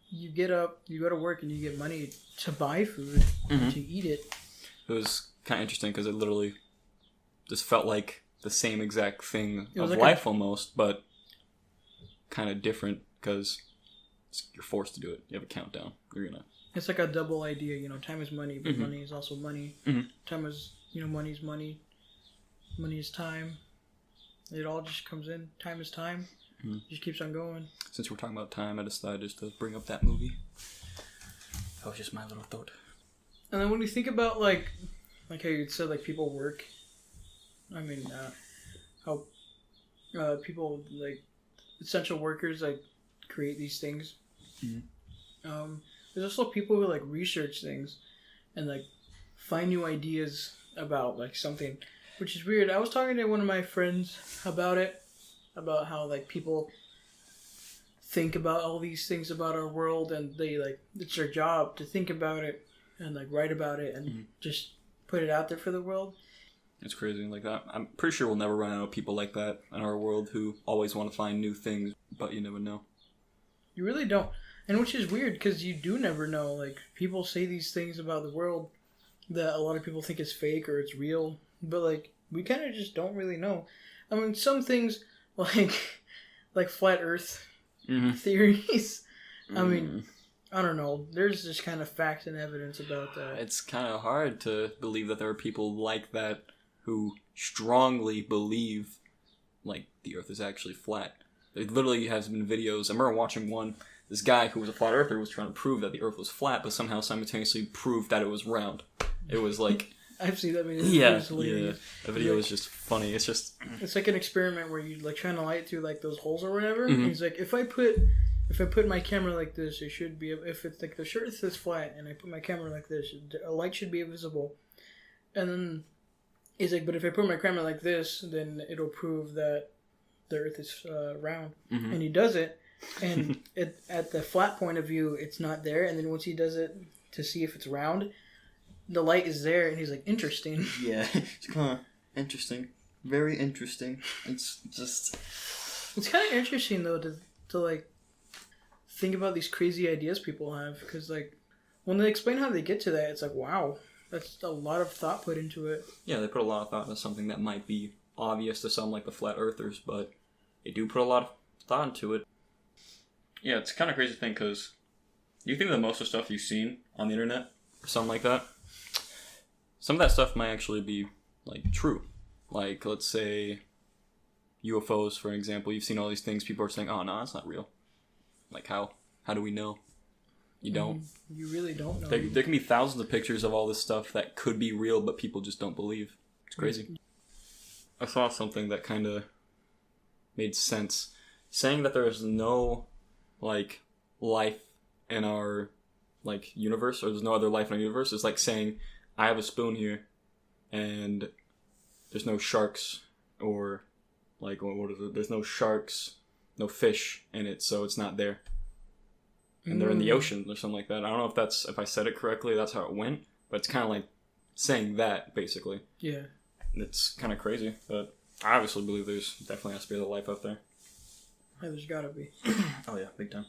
you get up, you go to work, and you get money to buy food, to eat it. It was kind of interesting because it literally just felt like the same exact thing of like life almost, but kind of different because you're forced to do it. You have a countdown. You're gonna. It's like a double idea, you know. Time is money, but money is also money. Time is, money is money. Money is time. It all just comes in. Time is time. Just keeps on going. Since we're talking about time, I decided just to bring up that movie. That was just my little thought. And then when you think about like how you said like people work. I mean, how people like essential workers like create these things. There's also people who like research things and like find new ideas about like something, which is weird. I was talking to one of my friends about it, about how like people think about all these things about our world, and they like it's their job to think about it and like write about it and just put it out there for the world. It's crazy like that. I'm pretty sure we'll never run out of people like that in our world who always want to find new things, but you never know. You really don't. And which is weird because you do never know. Like, people say these things about the world that a lot of people think is fake or it's real, but like, we kind of just don't really know. I mean, some things like flat earth theories, I mean, I don't know. There's just kind of facts and evidence about that. It's kind of hard to believe that there are people like that who strongly believe, like, the Earth is actually flat. There literally has been videos. I remember watching one. This guy who was a flat earther was trying to prove that the Earth was flat, but somehow simultaneously proved that it was round. It was like... I've seen that video. Yeah. The video is just funny. It's just... It's like an experiment where you like shine a light through like those holes or whatever. And he's like, if I put my camera like this, it should be... If it's like the Earth is flat and I put my camera like this, a light should be visible. And then he's like, but if I put my camera like this, then it'll prove that the Earth is round. And he does it. And at the flat point of view, it's not there. And then once he does it to see if it's round, the light is there. And he's like, interesting. Yeah, it's kind of interesting. Very interesting. It's just... It's kind of interesting, though, to like, think about these crazy ideas people have. Because, like, when they explain how they get to that, it's like, wow, that's a lot of thought put into it. Yeah, they put a lot of thought into something that might be obvious to some, like the flat earthers, but they do put a lot of thought into it. Yeah, it's kind of crazy thing, because do you think that most of the stuff you've seen on the internet, or something like that, some of that stuff might actually be, like, true? Like, let's say UFOs, for example. You've seen all these things, people are saying, oh, no, that's not real. Like, how do we know? You don't. You really don't know. There can be thousands of pictures of all this stuff that could be real, but people just don't believe. It's crazy. I saw something that kind of made sense. Saying that there is no, like, life in our, like, universe, or there's no other life in our universe, is like saying, I have a spoon here, and there's no sharks, or, like, what is it? There's no sharks, no fish in it, so it's not there. And they're in the ocean, or something like that. I don't know if I said it correctly, that's how it went, but it's kind of like saying that, basically. Yeah. It's kind of crazy, but I obviously believe there's definitely has to be other life out there. Yeah, there's gotta be. Oh yeah, big time.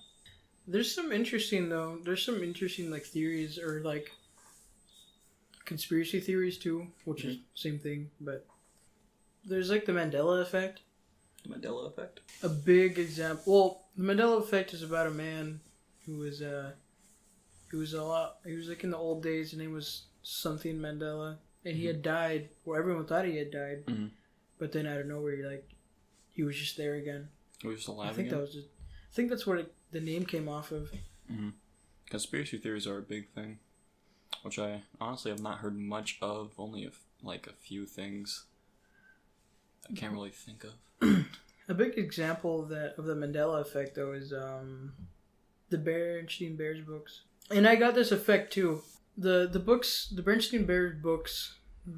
There's some interesting, like, theories, or, like, conspiracy theories, too, which is same thing, but there's, like, the Mandela effect. The Mandela effect? A big example. Well, the Mandela effect is about a man who was like in the old days, his name was something Mandela, and he had died, or everyone thought he had died, but then out of nowhere, he was just there again. He was just alive again? I think that's where the name came off of. Conspiracy theories are a big thing, which I honestly have not heard much of. Only a few things I can't really think of. A big example of the Mandela effect, though, is the Bernstein Bears books. And I got this effect too. The books, the Bernstein Bears books,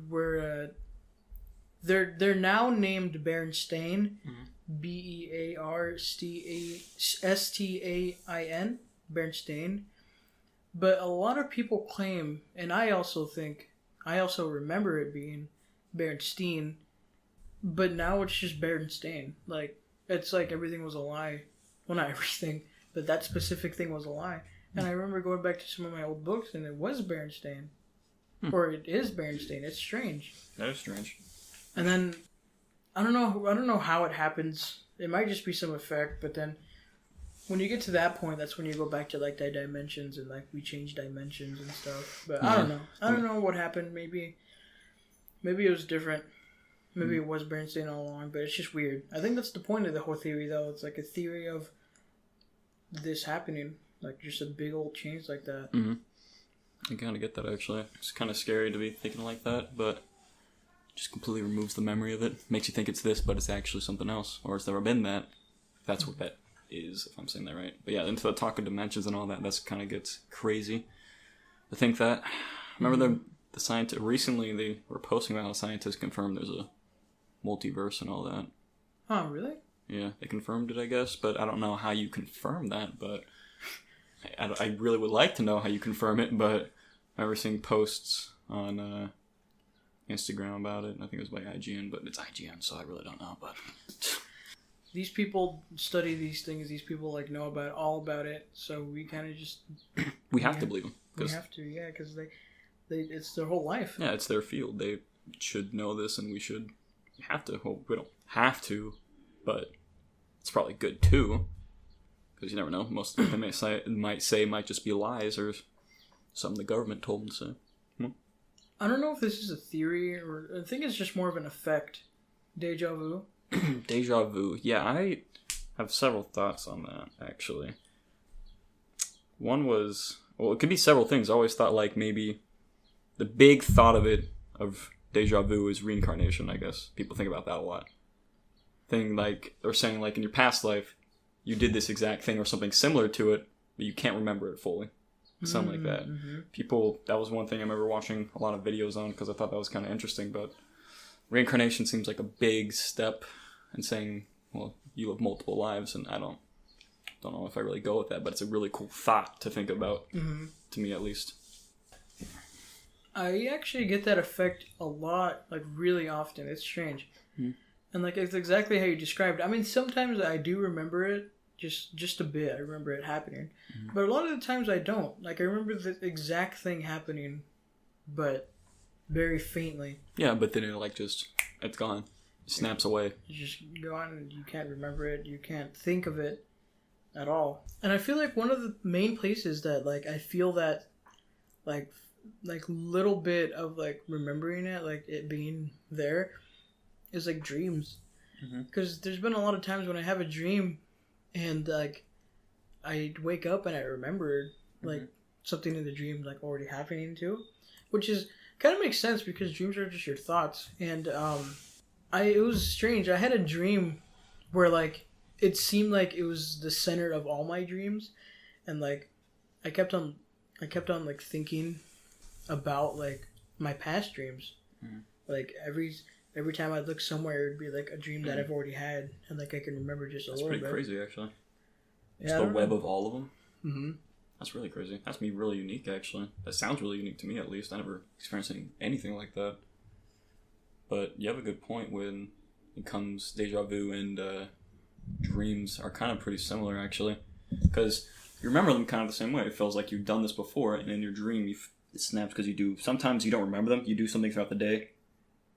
were they're now named Berenstain, Bearstain, Berenstain. But a lot of people claim, and I also remember it being Berenstain, but now it's just Berenstain. Like, it's like everything was a lie. Well, not everything, but that specific thing was a lie. And I remember going back to some of my old books, and it was Berenstain. Or it is Berenstain. It's strange. That is strange. And then, I don't know how it happens. It might just be some effect, but then when you get to that point, that's when you go back to like the dimensions and like we change dimensions and stuff. But I don't know. I don't know what happened. Maybe it was different. Maybe it was Berenstain all along, but it's just weird. I think that's the point of the whole theory, though. It's like a theory of this happening, like just a big old change like that. Mm-hmm. I kind of get that, actually. It's kind of scary to be thinking like that, but it just completely removes the memory of it. Makes you think it's this, but it's actually something else, or it's never been that. That's what that is, if I'm saying that right. But yeah, into the talk of dimensions and all that, that's kind of gets crazy. I think that, remember the scientist, recently they were posting about how scientists confirmed there's a multiverse and all that. Oh, really? Yeah, they confirmed it, I guess, but I don't know how you confirm that, but I really would like to know how you confirm it, but I remember seeing posts on Instagram about it. I think it was by IGN, but it's IGN, so I really don't know, but... These people study these things. These people like know all about it. So we kind of just we have to believe them. We have to, yeah, because they it's their whole life. Yeah, it's their field. They should know this, and we have to. Well, we don't have to, but it's probably good too, because you never know. Most of what they might just be lies or something the government told them to say. I don't know if this is a theory or I think it's just more of an effect. Deja vu. Deja vu. Yeah, I have several thoughts on that, actually. One was, well, it could be several things. I always thought, like, maybe the big thought of deja vu is reincarnation, I guess. People think about that a lot. They're saying, like, in your past life, you did this exact thing or something similar to it, but you can't remember it fully. Something like that. Mm-hmm. That was one thing I remember watching a lot of videos on, because I thought that was kind of interesting, but reincarnation seems like a big step in saying, well, you live multiple lives, and I don't know if I really go with that, but it's a really cool thought to think about, to me at least. I actually get that effect a lot, like really often. It's strange. And like it's exactly how you described. I mean, sometimes I do remember it, just a bit. I remember it happening. But a lot of the times I don't. Like I remember the exact thing happening, but very faintly. Yeah, but then it's gone. It snaps away. You just go on and you can't remember it. You can't think of it at all. And I feel like one of the main places that like I feel that like little bit of like remembering it, like it being there, is like dreams. Because there's been a lot of times when I have a dream and like I wake up and I remember like something in the dream like already happening too, which is kind of makes sense because dreams are just your thoughts. And it was strange. I had a dream where like it seemed like it was the center of all my dreams, and like I kept on like thinking about like my past dreams. Like every time I'd look somewhere, it'd be like a dream that I've already had, and like I can remember just a little bit. That's pretty crazy, actually. Yeah, the web of all of them. That's really crazy. That's me really unique, actually. That sounds really unique to me, at least. I never experienced anything like that. But you have a good point when it comes deja vu and dreams are kind of pretty similar, actually. Because you remember them kind of the same way. It feels like you've done this before, and in your dream, it snaps because you do. Sometimes you don't remember them. You do something throughout the day,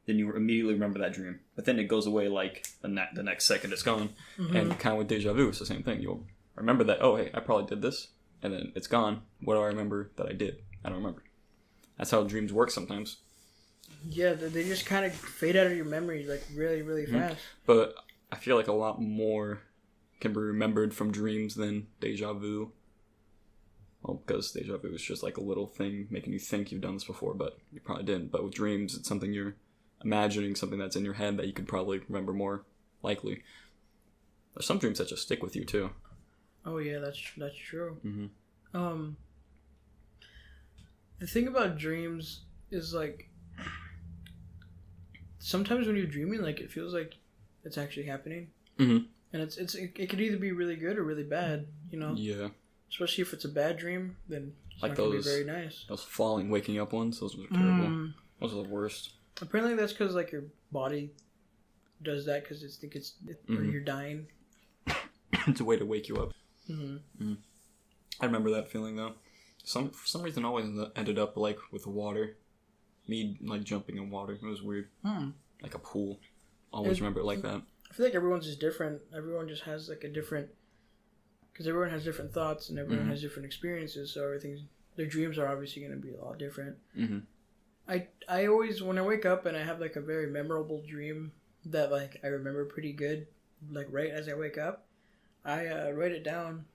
then you immediately remember that dream. But then it goes away like the next second it's gone. And kind of with deja vu, it's the same thing. You'll remember that, oh, hey, I probably did this, and then it's gone. What do I remember that I did? I don't remember. That's how dreams work sometimes. Yeah, they just kind of fade out of your memory like really, really fast. But I feel like a lot more can be remembered from dreams than deja vu. Well, because deja vu is just like a little thing making you think you've done this before, but you probably didn't. But with dreams, it's something you're imagining, something that's in your head that you could probably remember more likely. There's some dreams that just stick with you too. Oh yeah, that's true. Mm-hmm. The thing about dreams is like sometimes when you're dreaming, like it feels like it's actually happening, Mm-hmm. and it could either be really good or really bad. You know. Yeah. Especially if it's a bad dream, then it's Like not gonna those- be very nice. Those falling, waking up ones, those are terrible. Those are the worst. Apparently, that's because like your body does that because or you're dying. It's a way to wake you up. Mm-hmm. I remember that feeling though. For some reason, I always ended up like with water. Me like jumping in water. It was weird. Like a pool. Always remember it like that. I feel like everyone's just different. Everyone just has like a different, because everyone has different thoughts and everyone has different experiences. So their dreams are obviously going to be a lot different. Mm-hmm. I always, when I wake up and I have like a very memorable dream that like I remember pretty good, like right as I wake up, I write it down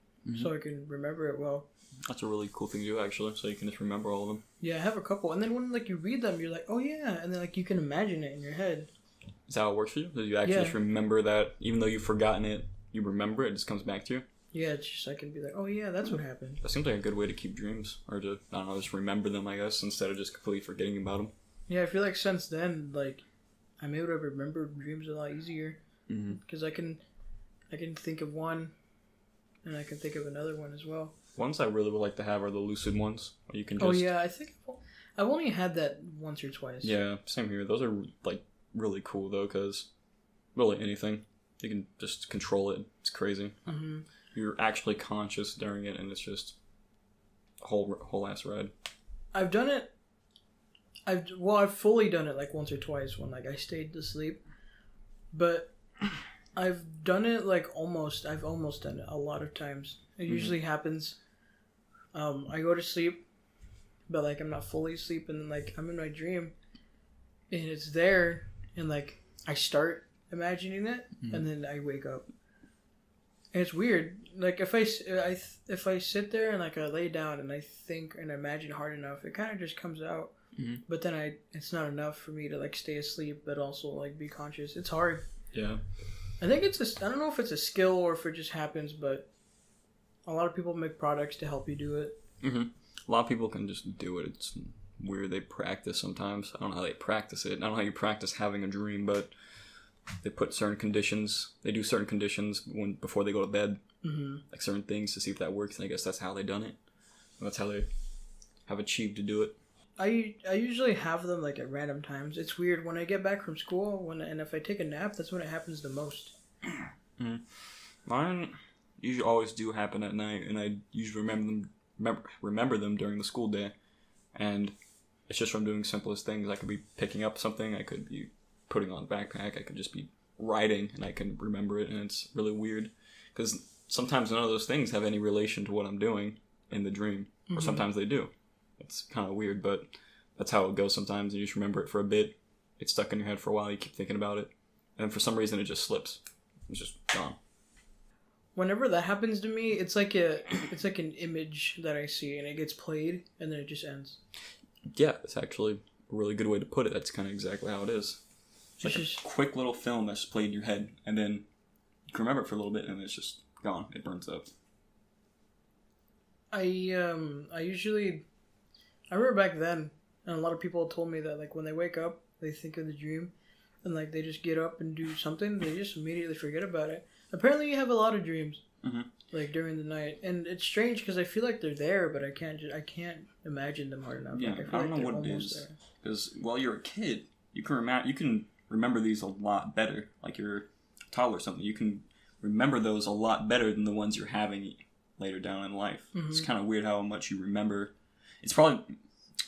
so I can remember it well. That's a really cool thing to do, actually, so you can just remember all of them. Yeah, I have a couple, and then when like you read them, you're like, oh yeah, and then like you can imagine it in your head. Is that how it works for you? Do you actually just remember that, even though you've forgotten it, you remember it, it just comes back to you? Yeah, it's just I can be like, oh yeah, that's what happened. That seems like a good way to keep dreams, or to, I don't know, just remember them, I guess, instead of just completely forgetting about them. Yeah, I feel like since then, like, I'm able to remember dreams a lot easier. Because I can think of one, and I can think of another one as well. Ones I really would like to have are the lucid ones, where you can just... Oh yeah, I think I've only had that once or twice. Yeah, same here. Those are, like, really cool, though, because really anything, you can just control it. It's crazy. Mm-hmm. You're actually conscious during it, and it's just a whole ass ride. I've done it. I've fully done it like once or twice when like I stayed to sleep, but I've done it like I've almost done it a lot of times. It usually happens. I go to sleep, but like I'm not fully asleep, and like I'm in my dream, and it's there, and like I start imagining it, and then I wake up. And it's weird. Like if I sit there and like I lay down and I think and imagine hard enough, it kind of just comes out. But then it's not enough for me to like stay asleep, but also like be conscious. It's hard. Yeah. I think I don't know if it's a skill or if it just happens, but a lot of people make products to help you do it. A lot of people can just do it. It's weird. They practice sometimes. I don't know how they practice it. I don't know how you practice having a dream, but they put certain conditions. They do certain conditions before they go to bed, like certain things to see if that works. And I guess that's how they done it. That's how they have achieved to do it. I usually have them like at random times. It's weird when I get back from school and if I take a nap, that's when it happens the most. Mine usually always do happen at night, and I usually remember them during the school day. And it's just from doing simplest things. I could be picking up something. I could be putting on a backpack. I could just be writing, and I can remember it. And it's really weird because sometimes none of those things have any relation to what I'm doing in the dream, or sometimes they do. It's kind of weird, but that's how it goes sometimes. You just remember it for a bit. It's stuck in your head for a while. You keep thinking about it. And for some reason, it just slips. It's just gone. Whenever that happens to me, it's like an image that I see, and it gets played, and then it just ends. Yeah, it's actually a really good way to put it. That's kind of exactly how it is. It's like a quick little film that's played in your head, and then you can remember it for a little bit, and it's just gone. It burns up. I remember back then, and a lot of people told me that like when they wake up, they think of the dream, and like they just get up and do something, they just immediately forget about it. Apparently, you have a lot of dreams, like during the night, and it's strange because I feel like they're there, but I can't imagine them hard enough. Yeah, like, I don't know what it is. Because while you're a kid, you can remember these a lot better. Like you're a toddler or something, you can remember those a lot better than the ones you're having later down in life. It's kind of weird how much you remember. It's probably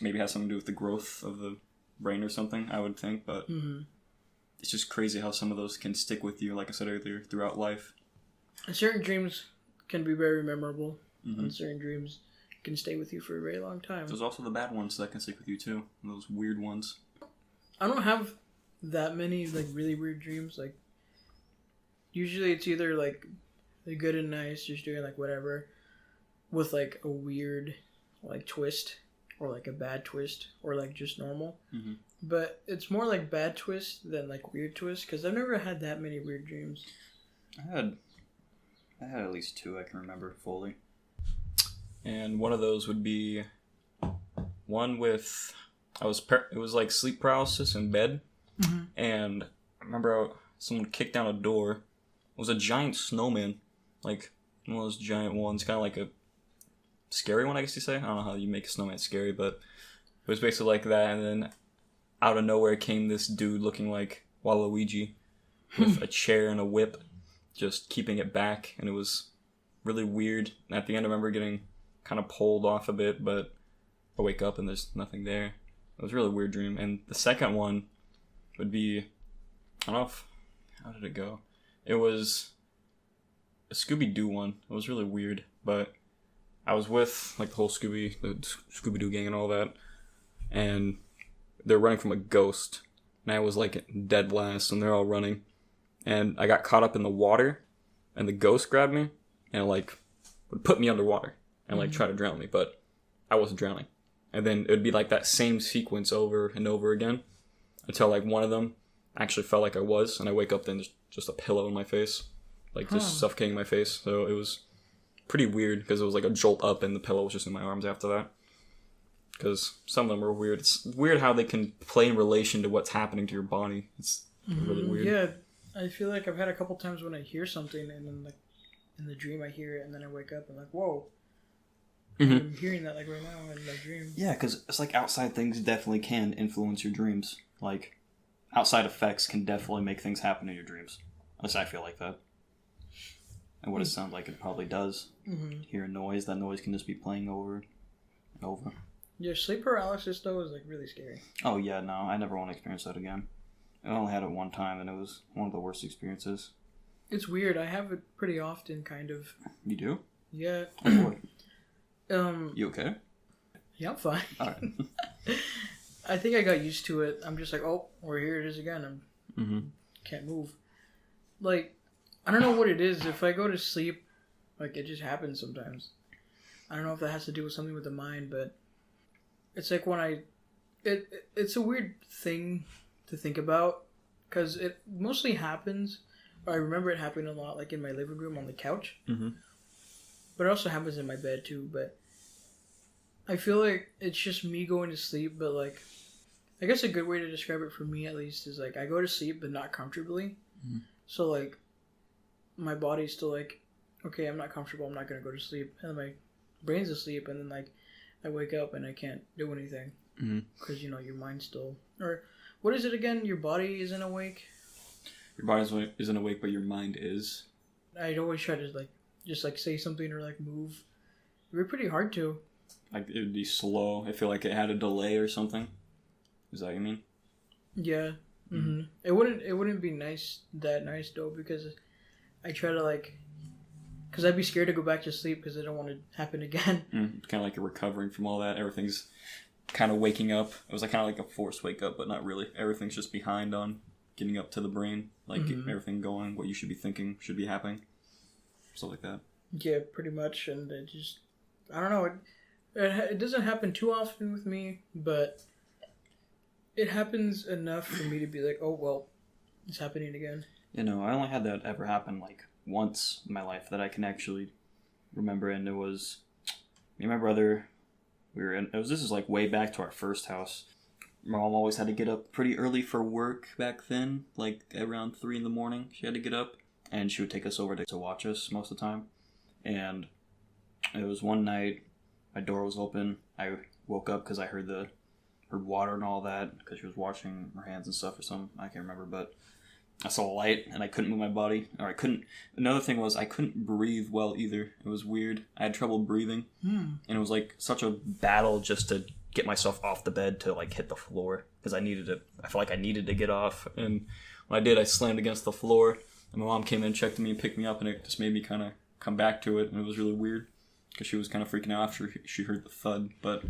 maybe has something to do with the growth of the brain or something, I would think, but it's just crazy how some of those can stick with you, like I said earlier, throughout life. And certain dreams can be very memorable, and certain dreams can stay with you for a very long time. There's also the bad ones that can stick with you too, those weird ones. I don't have that many like really weird dreams. Like usually it's either like they're good and nice, just doing like whatever, with like a weird like twist or like a bad twist or like just normal. Mm-hmm. But it's more like bad twist than like weird twist because I've never had that many weird dreams. I had at least 2 I can remember fully. And one of those would be one with it was like sleep paralysis in bed, and I remember someone kicked down a door. It was a giant snowman, like one of those giant ones, kind of like a scary one, I guess you say. I don't know how you make a snowman scary, but it was basically like that. And then out of nowhere came this dude looking like Waluigi with a chair and a whip, just keeping it back, and it was really weird. And at the end, I remember getting kind of pulled off a bit, but I wake up and there's nothing there. It was a really weird dream. And the second one would be, I don't know how did it go? It was a Scooby-Doo one. It was really weird, but I was with like the whole Scooby-Doo gang and all that, and they're running from a ghost, and I was like dead last, and they're all running, and I got caught up in the water, and the ghost grabbed me, and like would put me underwater and like try to drown me, but I wasn't drowning. And then it would be like that same sequence over and over again until like one of them actually felt like I was, and I wake up, then there's just a pillow in my face, like just suffocating my face. So it was pretty weird because it was like a jolt up and the pillow was just in my arms after that. Because some of them are weird. It's weird how they can play in relation to what's happening to your body. It's really weird. Yeah, I feel like I've had a couple times when I hear something and then like in the dream I hear it and then I wake up and like, whoa. I'm hearing that like right now in my dream. Yeah, because it's like outside things definitely can influence your dreams. Like, outside effects can definitely make things happen in your dreams. At least I feel like that. And what it sounds like it probably does. Mm-hmm. Hear a noise, that noise can just be playing over and over. Yeah, sleep paralysis though is like really scary. Oh yeah, no, I never want to experience that again. I only had it one time and it was one of the worst experiences. It's weird. I have it pretty often, kind of. You do? Yeah. Oh boy. You okay? Yeah, I'm fine. Alright. I think I got used to it. I'm just like, oh, we're here it is again. Can't move. Like, I don't know what it is. If I go to sleep, like, it just happens sometimes. I don't know if that has to do with something with the mind, but it's like when it's a weird thing to think about because it mostly happens. I remember it happening a lot, like in my living room on the couch. But it also happens in my bed too. But I feel like it's just me going to sleep, but like, I guess a good way to describe it for me at least is like I go to sleep but not comfortably. So like my body's still like, okay, I'm not comfortable, I'm not gonna go to sleep, and my brain's asleep, and then like I wake up and I can't do anything because you know your mind's still, or what is it again? Your body isn't awake. Your body isn't awake, but your mind is. I'd always try to like just like say something or like move. It would be pretty hard to. Like it would be slow. I feel like it had a delay or something. Is that what you mean? Yeah. It wouldn't be nice though, because I try to like, because I'd be scared to go back to sleep because I don't want it to happen again. Kind of like you're recovering from all that. Everything's kind of waking up. It was like kind of like a forced wake up, but not really. Everything's just behind on getting up to the brain, like getting everything going, what you should be thinking should be happening, stuff like that. Yeah, pretty much. And it just, I don't know. It doesn't happen too often with me, but it happens enough for me to be like, oh well, it's happening again. You know, I only had that ever happen like once in my life that I can actually remember, and it was me and my brother. This is like way back to our first house. My mom always had to get up pretty early for work back then, like around 3 a.m. She had to get up, and she would take us over to watch us most of the time. And it was one night, my door was open. I woke up because I heard water and all that, because she was washing her hands and stuff or something. I can't remember, but I saw a light and I couldn't move my body. Another thing was I couldn't breathe well either. It was weird. I had trouble breathing. And it was like such a battle just to get myself off the bed to like hit the floor, because I felt like I needed to get off. And when I did, I slammed against the floor, and my mom came in and checked me and picked me up, and it just made me kind of come back to it. And it was really weird because she was kind of freaking out after she heard the thud. But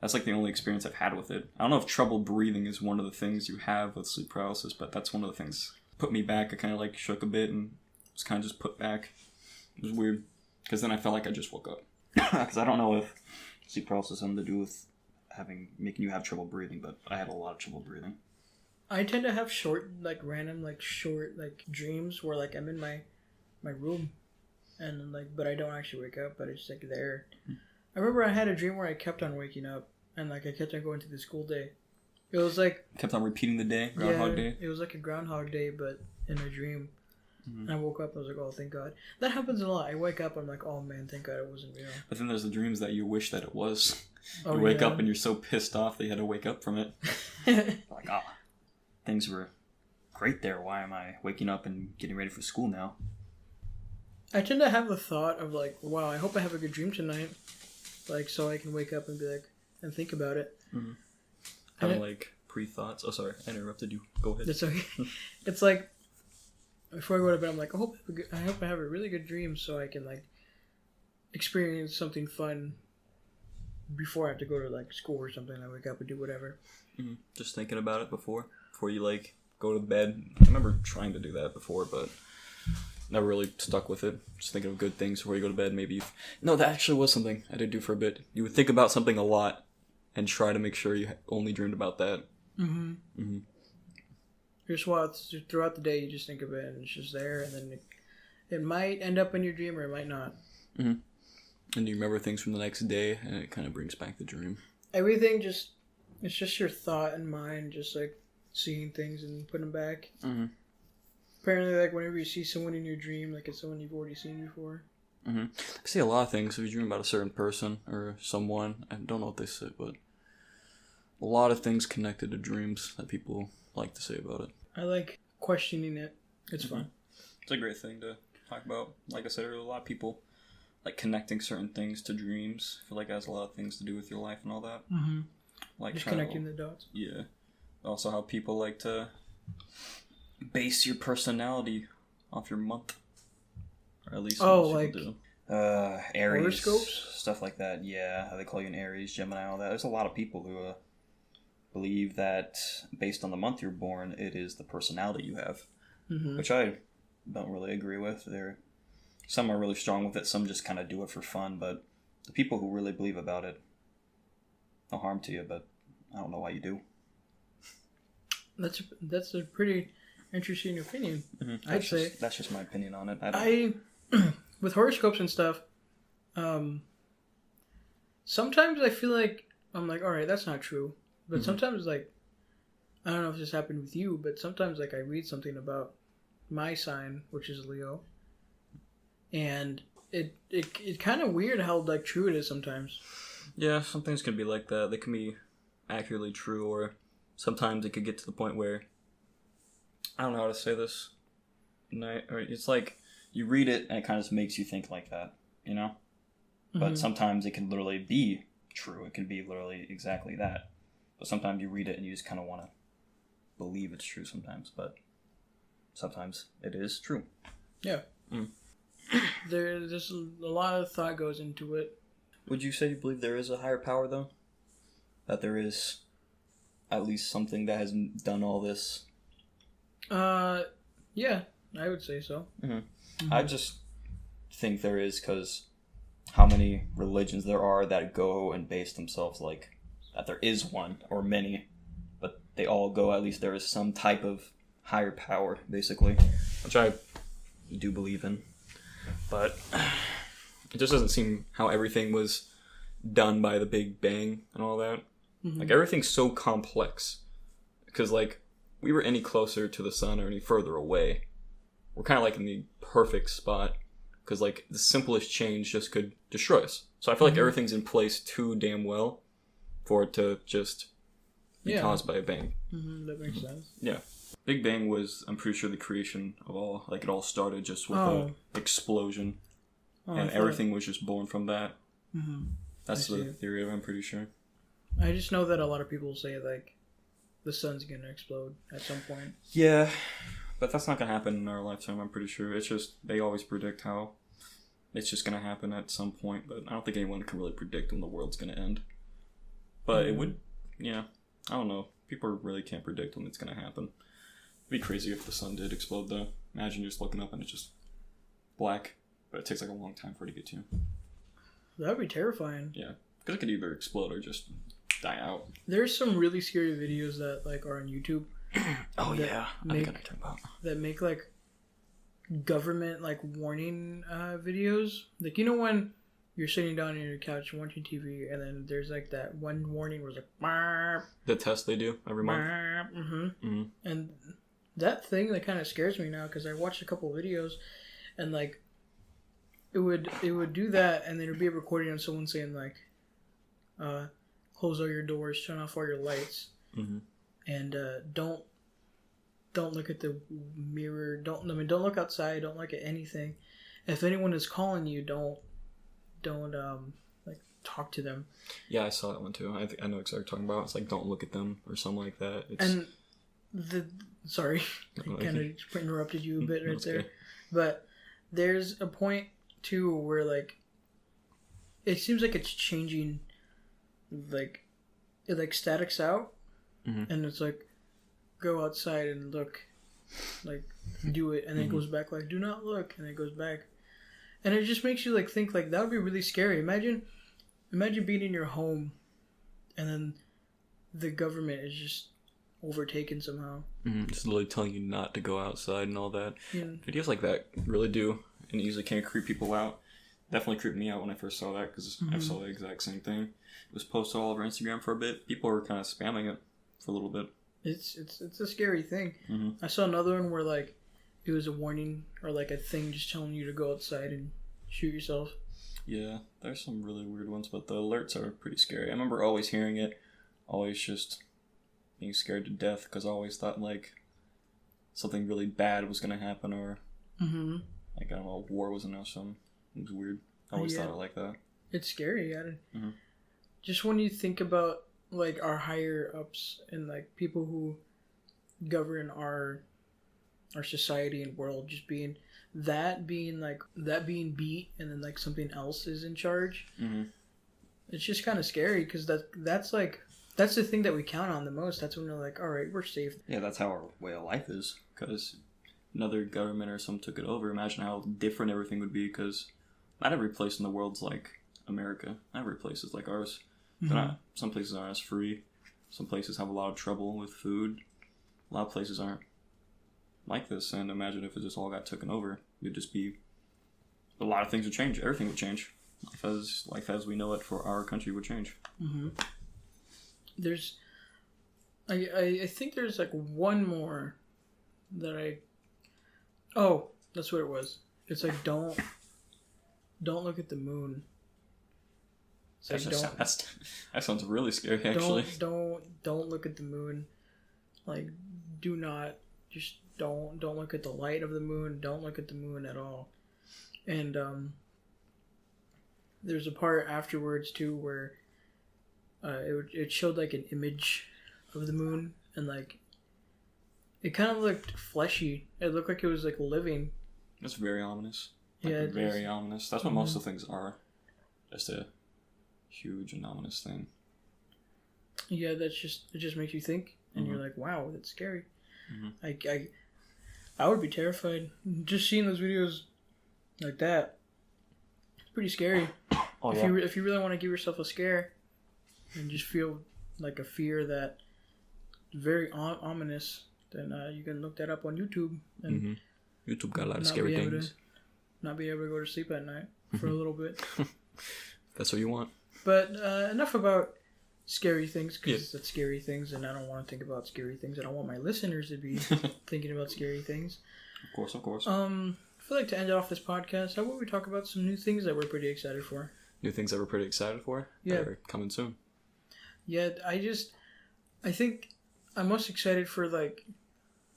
that's like the only experience I've had with it. I don't know if trouble breathing is one of the things you have with sleep paralysis, but that's one of the things put me back. I kind of like shook a bit and was kind of just put back. It was weird because then I felt like I just woke up. Because I don't know if sleep paralysis has something to do with making you have trouble breathing, but I had a lot of trouble breathing. I tend to have random dreams where like I'm in my room, and like, but I don't actually wake up, but it's like there. I remember I had a dream where I kept on waking up, and like I kept on going to the school day. It was like kept on repeating the day, Groundhog Day. It was like a Groundhog Day, but in a dream. And I woke up, I was like, oh, thank God. That happens a lot. I wake up, I'm like, oh man, thank God it wasn't real. But then there's the dreams that you wish that it was. You wake up and you're so pissed off that you had to wake up from it. Like, things were great there. Why am I waking up and getting ready for school now? I tend to have the thought of like, wow, I hope I have a good dream tonight. Like, so I can wake up and be like, and think about it. Mm-hmm. Having like pre-thoughts. Oh, sorry, I interrupted you. Go ahead. It's okay. It's like, before I go to bed, I'm like, I hope I have a really good dream so I can like experience something fun before I have to go to like school or something. I wake up and do whatever. Mm-hmm. Just thinking about it before you like go to bed. I remember trying to do that before, but never really stuck with it. Just thinking of good things before you go to bed. No, that actually was something I did do for a bit. You would think about something a lot and try to make sure you only dreamed about that. Mm-hmm. Mm-hmm. Just throughout the day, you just think of it, and it's just there, and then it might end up in your dream, or it might not. Mm-hmm. And you remember things from the next day, and it kind of brings back the dream. Everything it's just your thought and mind, just like seeing things and putting them back. Mm-hmm. Apparently, like whenever you see someone in your dream, like it's someone you've already seen before. Mm-hmm. I see a lot of things. If you dream about a certain person or someone, I don't know what they say, but a lot of things connected to dreams that people like to say about it. I like questioning it. It's fun. It's a great thing to talk about. Like I said earlier, a lot of people like connecting certain things to dreams. I feel like it has a lot of things to do with your life and all that. Mm-hmm. Like just connecting the dots. Yeah. Also how people like to base your personality off your month. Or at least most people do. Aries. Horoscopes? Stuff like that, yeah. How they call you an Aries, Gemini, all that. There's a lot of people who believe that based on the month you're born, it is the personality you have, which I don't really agree with. Some are really strong with it, some just kind of do it for fun, but the people who really believe about it, no harm to you, but I don't know why you do. That's a pretty interesting opinion. Mm-hmm. I'd say that's just my opinion on it. I with horoscopes and stuff, sometimes I feel like I'm like, all right, that's not true. But sometimes, like, I don't know if this happened with you, but sometimes, like, I read something about my sign, which is Leo, and it kind of weird how, like, true it is sometimes. Yeah, some things can be like that. They can be accurately true, or sometimes it could get to the point where, I don't know how to say this, or it's like, you read it, and it kind of just makes you think like that, you know? But sometimes it can literally be true. It can be literally exactly that. But sometimes you read it and you just kind of want to believe it's true sometimes. But sometimes it is true. Yeah. There's a lot of thought goes into it. Would you say you believe there is a higher power, though? That there is at least something that has done all this? Yeah, I would say so. I just think there is because how many religions there are that go and base themselves like that there is one or many, but they all go at least there is some type of higher power, basically, which I do believe in. But it just doesn't seem how everything was done by the Big Bang and all that. Like everything's so complex because like we were any closer to the sun or any further away, we're kind of like in the perfect spot because like the simplest change just could destroy us. So I feel like everything's in place too damn well for it to just be caused by a bang. That makes sense. Yeah. Big Bang was, I'm pretty sure, the creation of all. Like, it all started just with an explosion. And everything was just born from that. That's the theory of it, I'm pretty sure. I just know that a lot of people say, like, the sun's going to explode at some point. Yeah. But that's not going to happen in our lifetime, I'm pretty sure. It's just, they always predict how it's just going to happen at some point. But I don't think anyone can really predict when the world's going to end. But it would, I don't know. People really can't predict when it's going to happen. It'd be crazy if the sun did explode, though. Imagine you're just looking up and it's just black, but it takes like a long time for it to get to you. That'd be terrifying. Yeah, because it could either explode or just die out. There's some really scary videos that like are on YouTube. Oh yeah, that make like government like warning videos. Like, you know when you're sitting down on your couch watching TV, and then there's like that one warning where it's like Marp, the test they do every month. And that thing that kind of scares me now because I watched a couple videos, and like it would do that, and then it'd be a recording of someone saying like, close all your doors, turn off all your lights, and don't look at the mirror. Don't look outside. Don't look at anything. If anyone is calling you, don't like talk to them. Yeah, I saw that one too. I know exactly what you're talking about. It's like don't look at them or something like that. Sorry, I kind of interrupted you a bit right there, okay. But there's a point too where like it seems like it's changing. Like it like statics out, and it's like go outside and look, like do it, and then it goes back like do not look, and it goes back, and it just makes you like think like that would be really scary. Imagine being in your home, and then the government is just overtaken somehow. Just literally telling you not to go outside and all that. Yeah. Videos like that really do and usually can creep people out. Definitely creeped me out when I first saw that because I saw the exact same thing. It was posted all over Instagram for a bit. People were kind of spamming it for a little bit. It's a scary thing. I saw another one where like it was a warning or like a thing just telling you to go outside and shoot yourself. Yeah, there's some really weird ones, but the alerts are pretty scary. I remember always hearing it, always just being scared to death because I always thought like something really bad was going to happen or like I don't know, war was announced. Something. It was weird. I always thought it like that. It's scary, yeah. Just when you think about like our higher ups and like people who govern our society and world, just being beat, and then like something else is in charge. It's just kind of scary because that's the thing that we count on the most. That's when we're like, all right, we're safe. Yeah, that's how our way of life is. Because another government or something took it over. Imagine how different everything would be. Because not every place in the world's like America. Not every place is like ours. Some places aren't as free. Some places have a lot of trouble with food. A lot of places aren't like this. And imagine if it just all got taken over. It'd just be a lot of things would change. Everything would change. Life as we know it for our country would change. There's, I think there's like one more that that's what it was. It's like don't look at the moon. Like that sounds really scary. Actually, don't look at the moon. Like, do not don't look at the light of the moon. Don't look at the moon at all. And there's a part afterwards too where it showed like an image of the moon, and like it kind of looked fleshy. It looked like it was like living. It's very ominous. Very ominous. That's what most of the things are. Just a huge and ominous thing. Yeah, it just makes you think, and you're like, wow, that's scary. I would be terrified just seeing those videos like that. It's pretty scary. Oh, yeah. If you really want to give yourself a scare and just feel like a fear that very ominous, then you can look that up on YouTube. And YouTube got a lot of scary things. Not be able to go to sleep at night for a little bit. That's what you want. But enough about scary things, because it's scary things, and I don't want to think about scary things. I don't want my listeners to be thinking about scary things. Of course. I feel like to end off this podcast, how about we talk about some new things that we're pretty excited for? New things that we're pretty excited for? Yeah. That are coming soon. Yeah, I think I'm most excited for like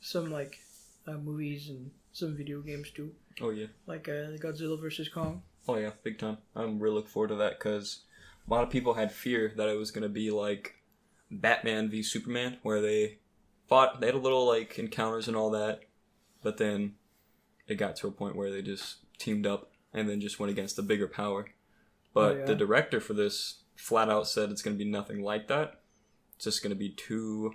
some like movies and some video games too. Oh yeah. Like Godzilla vs. Kong. Oh yeah, big time. I'm really looking forward to that because a lot of people had fear that it was going to be like Batman v Superman, where they fought, they had a little like encounters and all that, but then it got to a point where they just teamed up and then just went against the bigger power. But the director for this flat out said it's going to be nothing like that. It's just going to be two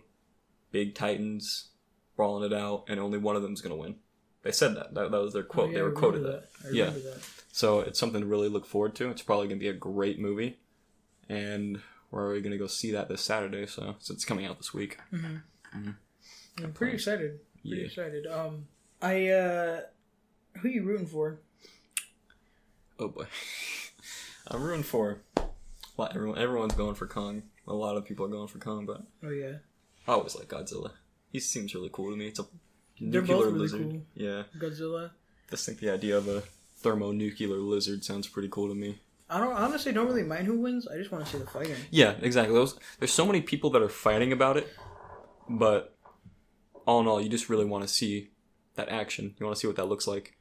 big titans brawling it out, and only one of them's going to win. They said that. That was their quote. They were quoted that. I remember that. So it's something to really look forward to. It's probably going to be a great movie. And we're already going to go see that this Saturday. So it's coming out this week. I'm pretty excited. Pretty Yeah. excited. Who are you rooting for? Oh boy. I'm rooting for... Well, everyone's going for Kong. A lot of people are going for Kong, but... Oh, yeah. I always like Godzilla. He seems really cool to me. It's a They're nuclear both really lizard. cool. Yeah. Godzilla. Just think the idea of a thermonuclear lizard sounds pretty cool to me. I honestly don't really mind who wins. I just want to see the fighting. Yeah, exactly. There's so many people that are fighting about it, but all in all, you just really want to see that action. You want to see what that looks like,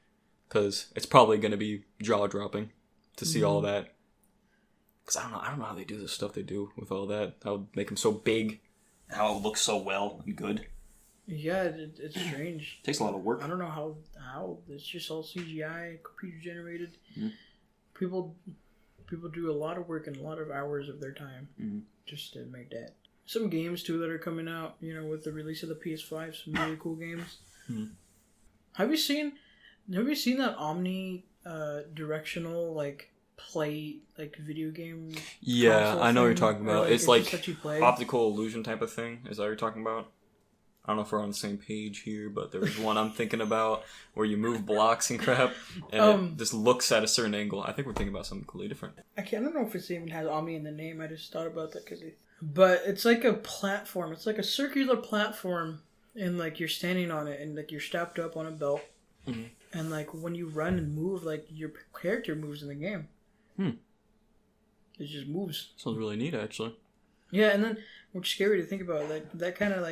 because it's probably going to be jaw-dropping to see all that. Because I don't know how they do the stuff they do with all that. How would make them so big. How it looks so well and good. Yeah, it's strange. Takes a lot of work. I don't know how it's just all CGI, computer generated. Mm-hmm. People do a lot of work and a lot of hours of their time just to make that. Some games too that are coming out, with the release of the PS5, some really cool games. Mm-hmm. Have you seen that omni directional play video game? Yeah, I know what you're talking about. It's like just that you play? optical illusion type of thing. Is that what you're talking about? I don't know if we're on the same page here, but there was one I'm thinking about where you move blocks and crap, and it just looks at a certain angle. I think we're thinking about something completely different. I don't know if it even has Omni in the name. I just thought about that but it's like a platform. It's like a circular platform, and you're standing on it, and you're strapped up on a belt, and when you run and move, your character moves in the game. It just moves. Sounds really neat, actually. Yeah, and then what's scary to think about, that kind of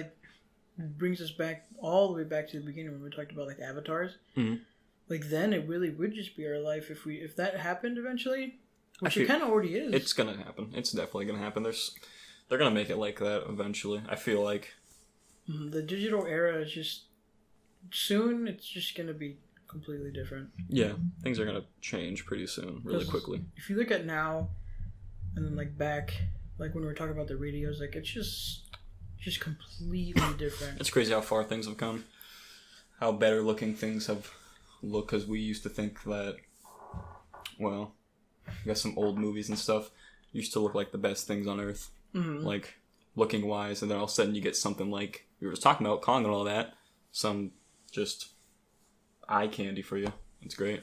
brings us back all the way back to the beginning when we talked about avatars. Then it really would just be our life if that happened eventually, which it kind of already is. It's gonna happen. It's definitely gonna happen. They're gonna make it like that eventually. I feel like the digital era is just soon. It's just gonna be completely different. Yeah, things are gonna change pretty soon, really quickly. If you look at now, and then back, when we were talking about the radios, it's just completely different. It's crazy how far things have come. How better looking things have looked, because we used to think that, well, I guess some old movies and stuff used to look like the best things on Earth, looking wise, and then all of a sudden you get something like we were just talking about, Kong and all that, some just eye candy for you. It's great.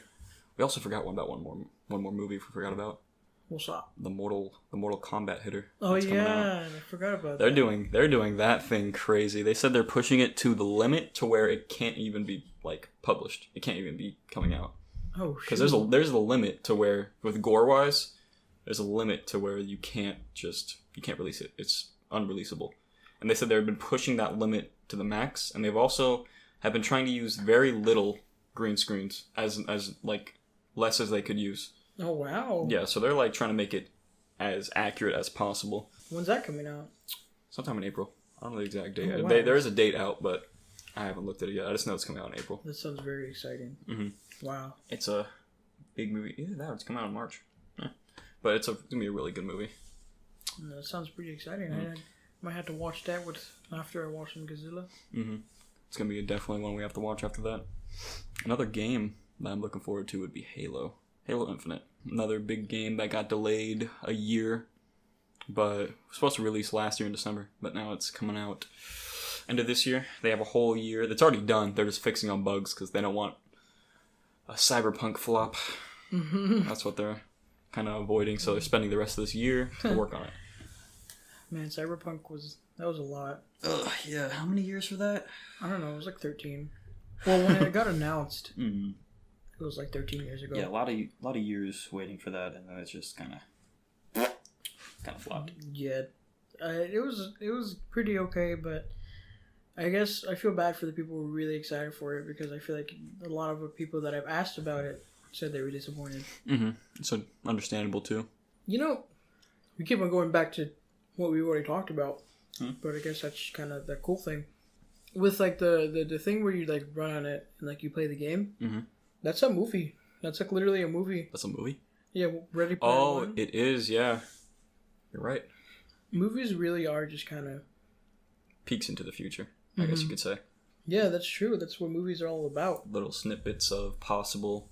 We also forgot one more movie we forgot about. What's up? The Mortal Kombat hitter. Oh yeah, I forgot about they're that. They're doing that thing crazy. They said they're pushing it to the limit to where it can't even be published. It can't even be coming out. Oh, because there's a limit to where, with gore wise, there's a limit to where you can't release it. It's unreleasable. And they said they've been pushing that limit to the max, and they've also have been trying to use very little green screens as less as they could use. Oh wow. Yeah, so they're trying to make it as accurate as possible. When's that coming out? Sometime in April. I don't know the exact date. Oh, wow. There is a date out, but I haven't looked at it yet. I just know it's coming out in April. That sounds very exciting. Wow. It's a big movie. Either that or it's coming out in March. Yeah. But it's going to be a really good movie. That sounds pretty exciting. I might have to watch that after I watch some Godzilla. It's going to be definitely one we have to watch after that. Another game that I'm looking forward to would be Halo. Halo Infinite. Another big game that got delayed a year, but it was supposed to release last year in December, but now it's coming out end of this year. They have a whole year. That's already done. They're just fixing on bugs because they don't want a cyberpunk flop. That's what they're kind of avoiding, so they're spending the rest of this year to work on it. Man, cyberpunk was a lot. Ugh, yeah. How many years for that? I don't know. It was 13. Well, when it got announced, it was 13 years ago. Yeah, a lot of years waiting for that, and then it's just kind of flopped. Yeah, it was pretty okay, but I guess I feel bad for the people who were really excited for it, because I feel like a lot of the people that I've asked about it said they were disappointed. So understandable too. We keep on going back to what we already talked about, but I guess that's kind of the cool thing with the thing where you run on it and you play the game. That's a movie. That's literally a movie. That's a movie? Yeah, Ready Player One. It is, yeah. You're right. Movies really are just kind of peeks into the future, I guess you could say. Yeah, that's true. That's what movies are all about. Little snippets of possible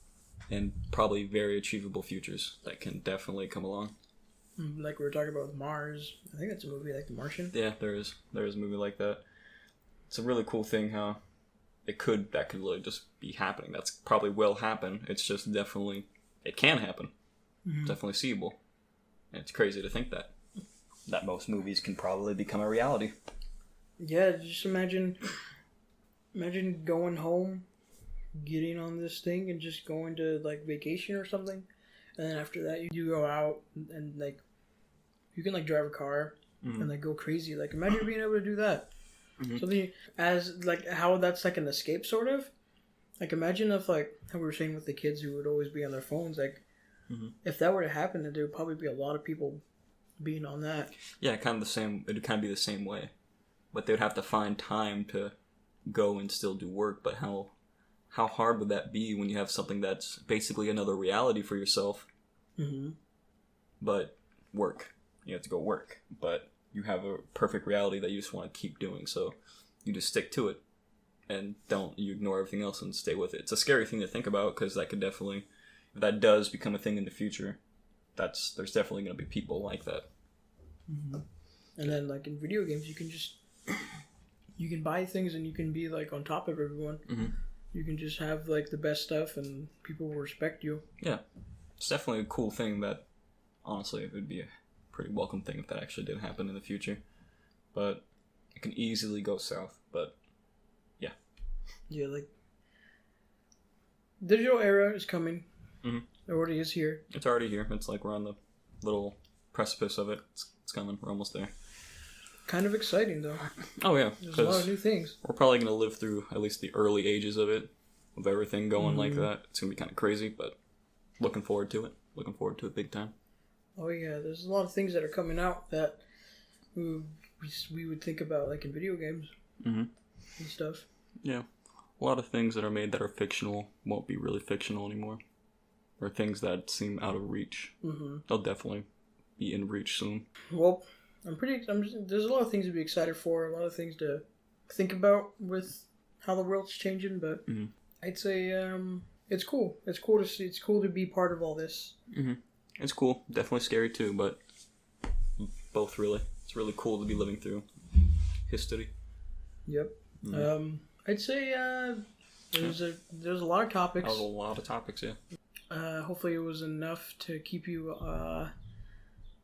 and probably very achievable futures that can definitely come along. Like we were talking about with Mars. I think that's a movie like The Martian. Yeah, there is a movie like that. It's a really cool thing how that could really just be happening. That's probably will happen. It's just definitely, it can happen. Definitely seeable. And it's crazy to think that most movies can probably become a reality. Yeah, just imagine going home, getting on this thing, and just going to like vacation or something, and then after that you go out and like you can like drive a car and like go crazy. Like imagine being able to do that. Something as like how that's like an escape sort of. Like imagine if like how we were saying with the kids who would always be on their phones. Like if that were to happen, then there would probably be a lot of people being on that. Yeah, kind of the same. It would kind of be the same way, but they would have to find time to go and still do work. But how hard would that be when you have something that's basically another reality for yourself? But work, you have to go work, but you have a perfect reality that you just want to keep doing. So you just stick to it and you ignore everything else and stay with it. It's a scary thing to think about because that could definitely, if that does become a thing in the future, there's definitely going to be people like that. And then like in video games, you can buy things and you can be like on top of everyone. You can just have like the best stuff and people will respect you. Yeah, it's definitely a cool thing that honestly it would be a pretty welcome thing if that actually did happen in the future. But it can easily go south. But yeah, like digital era is coming. It already is here. It's already here. It's like we're on the little precipice of it. It's coming. We're almost there. Kind of exciting though. Oh yeah, there's a lot of new things. We're probably gonna live through at least the early ages of it, of everything going like that. It's gonna be kind of crazy, but looking forward to it. Looking forward to it big time. Oh yeah, there's a lot of things that are coming out that we would think about like in video games and stuff. Yeah, a lot of things that are made that are fictional won't be really fictional anymore, or things that seem out of reach. They'll definitely be in reach soon. Well, there's a lot of things to be excited for, a lot of things to think about with how the world's changing, but I'd say it's cool. It's cool to see. It's cool to be part of all this. It's cool. Definitely scary too, but both really. It's really cool to be living through history. Yep. I'd say there's a lot of topics. That was a lot of topics, yeah. Hopefully it was enough to keep you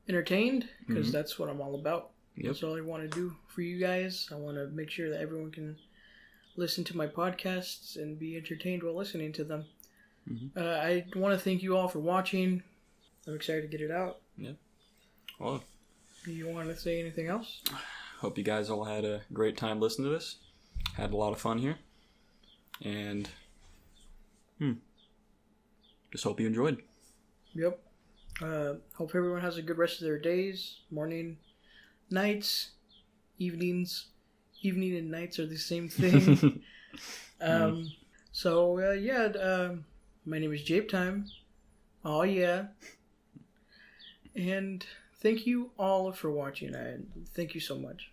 entertained, because that's what I'm all about. That's all I want to do for you guys. I want to make sure that everyone can listen to my podcasts and be entertained while listening to them. I want to thank you all for watching. I'm excited to get it out. Yeah. Well, do you want to say anything else? Hope you guys all had a great time listening to this. Had a lot of fun here. And just hope you enjoyed. Yep. Hope everyone has a good rest of their days, morning, nights, evenings. Evening and nights are the same thing. My name is Jabetime. Oh yeah. And thank you all for watching. Thank you so much.